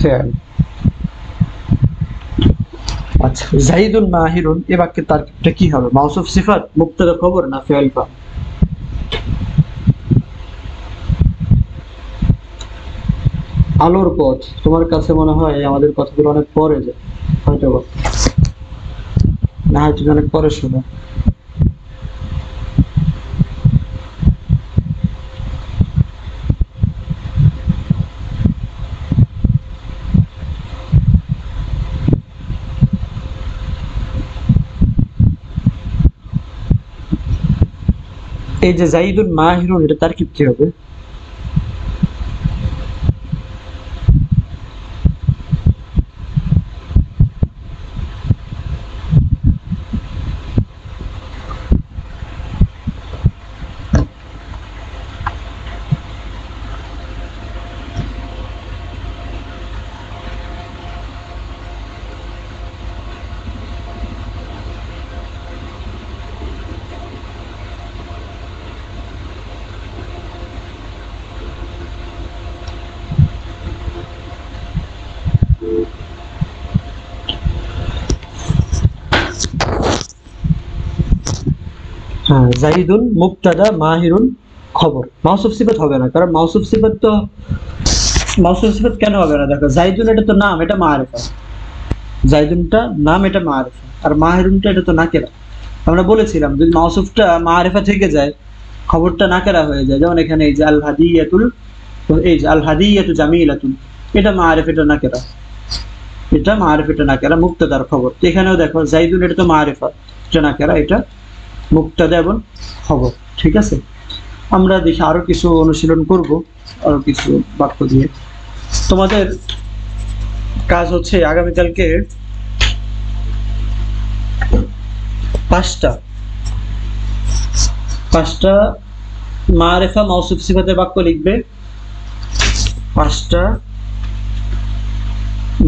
ফেল। আচ্ছা, জাইদুন মাহিরুন, এই বাক্যের তার্কিবটা কি হবে? মাউসুফ সিফাত, মুবতাদা খবর, না ফেল ফা? আলোর পথ, তোমার কাছে মনে হয় আমাদের কথাগুলো অনেক পরে যায়, হয়তো না, হয়তো অনেক পরে শোনো। এই যে জাইদুন মাহিরুন, এটা তার্কিব কি হবে? জাইদুন মুবতাদা, মাহিরুন খবর। মাউসুফ সিফাত হবে না, কারণ মাউসুফ সিফাত কেন হবে না? দেখো জাইদুন এটা তো নাম, এটা মারিফা। জাইদুনটা নাম, এটা মারিফা। আর মাহিরুনটা এটা তো নাকেরা। আমরা বলেছিলাম যদি মাউসুফটা মারিফা থেকে যায়, খবরটা নাকেরা হয়ে যায়। যেমন এখানে এই যে আল হাদিয়াতুল, এই যে আল হাদিয়াতু জামিলাতুন, এটা মারিফা, এটা নাকেরা। এটা মারিফা, এটা নাকেরা, মুবতাদার খবর। তো এখানেও দেখো জাইদুন এটা তো মারিফা, এটা নাকেরা, এটা মুবতাদা এবং খবর। ঠিক আছে, আমরা দেখি আরো কিছু অনুশীলন করব, আরো কিছু বাক্য দিয়ে। তোমাদের কাজ হচ্ছে আগামীকালকে 5টা মারিফা মাউসুফ সিফাতের বাক্য লিখবে। 5টা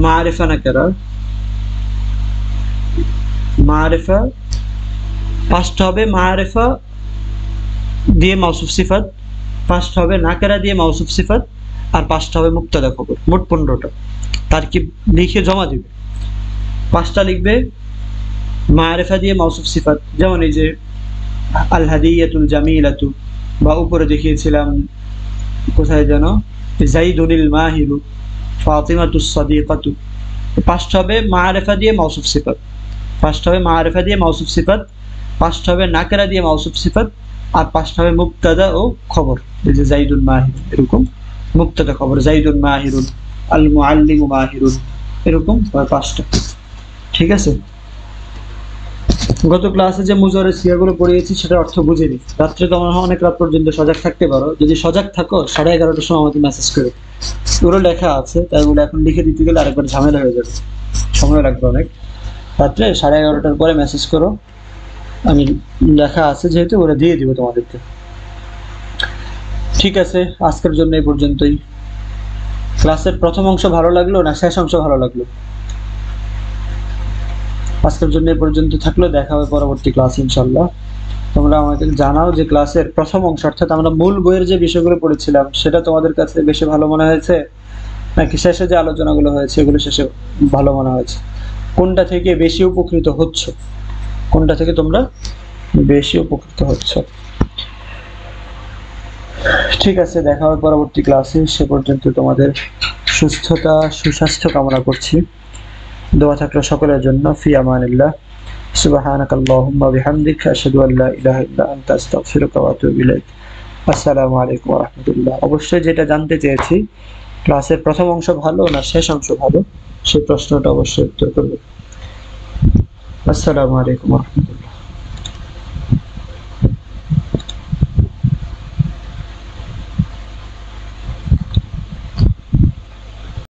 মারিফা নাকেরা, মারিফা 5টা হবে মারিফা দিয়ে মাউসুফ সিফাত, 5টা হবে নাকেরা দিয়ে মাউসুফ সিফাত, আর 5টা হবে মুবতাদা খবর। মোট 15টা তারকিব লিখে জমা দিবে। 5টা লিখবে মারিফা দিয়ে মাউসুফ সিফাত, যেমন এই যে আল হাদিয়াতুল জামিলাতু, বা উপরে দেখিয়েছিলাম কোথায় যেন জাইদুনিল মাহিরু, ফাতিমাতুস সাদিকাতু। 5টা হবে মারিফা দিয়ে মাউসুফ সিফাত, 5টা হবে মারিফা দিয়ে মাউসুফ সিফাত, 5টা হবে নাকেরা দিয়ে মাউসুফ সিফাত, আর 5টা হবে মুবতাদা ও খবর। এই যে জাইদুন মাহির, এরকম মুবতাদা খবর, জাইদুন মাহিরুন, আল মুআল্লিমু মাহিরুন, এরকম 5টা। ঠিক আছে, গত ক্লাসে যে মুজারের সিয়াগুলো পড়িয়েছি সেটার অর্থ বুঝে নি। রাত্রে তো আমরা অনেক রাত পর্যন্ত সজাগ থাকতে পারো, যদি সজাগ থাকো 11:30টার সময় আমাকে মেসেজ করে। ওগুলো লেখা আছে, তাই ওগুলো এখন লিখে দিতে গেলে আরেকবার ঝামেলা হয়ে যাবে, সময় লাগবে অনেক। রাত্রে 11:30টার পরে মেসেজ করো, আমি লেখা আছে যেহেতু ওরা দিয়ে দিব তোমাদেরকে। ঠিক আছে, আজকের জন্য এই পর্যন্তই। ক্লাসের প্রথম অংশ ভালো লাগলো না শেষ অংশ ভালো লাগলো? আজকের জন্য এই পর্যন্ত থাকলো, দেখা হবে পরবর্তী ক্লাসে ইনশাল্লাহ। তোমরা আমাকে জানাও যে ক্লাসের প্রথম অংশ, অর্থাৎ আমরা মূল বইয়ের যে বিষয়গুলো পড়েছিলাম সেটা তোমাদের কাছে বেশি ভালো মনে হয়েছে, নাকি শেষে যে আলোচনাগুলো হয়েছে এগুলো শেষে ভালো মনে হয়েছে? কোনটা থেকে বেশি উপকৃত হচ্ছ, কোনটা থেকে তোমরা বেশি উপকৃত হচ্ছ? ঠিক আছে, দেখা হবে পরবর্তী ক্লাসে। সে পর্যন্ত তোমাদের সুস্থতা, সুস্বাস্থ্য কামনা করছি। দোয়া থাকলো সকলের জন্য। ফি আমানিল্লাহ। সুবহানাকাল্লাহুম্মা বিহামদিকা আশহাদু আল্লা ইলাহা ইল্লা আনতা আস্তাগফিরুকা ওয়া আতুবু ইলাইক। আসসালামু আলাইকুম ওয়া রাহমাতুল্লাহ। অবশ্যই যেটা জানতে চেয়েছি, ক্লাসের প্রথম অংশ ভালো না শেষ অংশ ভালো, সেই প্রশ্নটা অবশ্যই উত্তর করবে। আসসালামু আলাইকুম ওয়া রাহমাতুল্লাহ।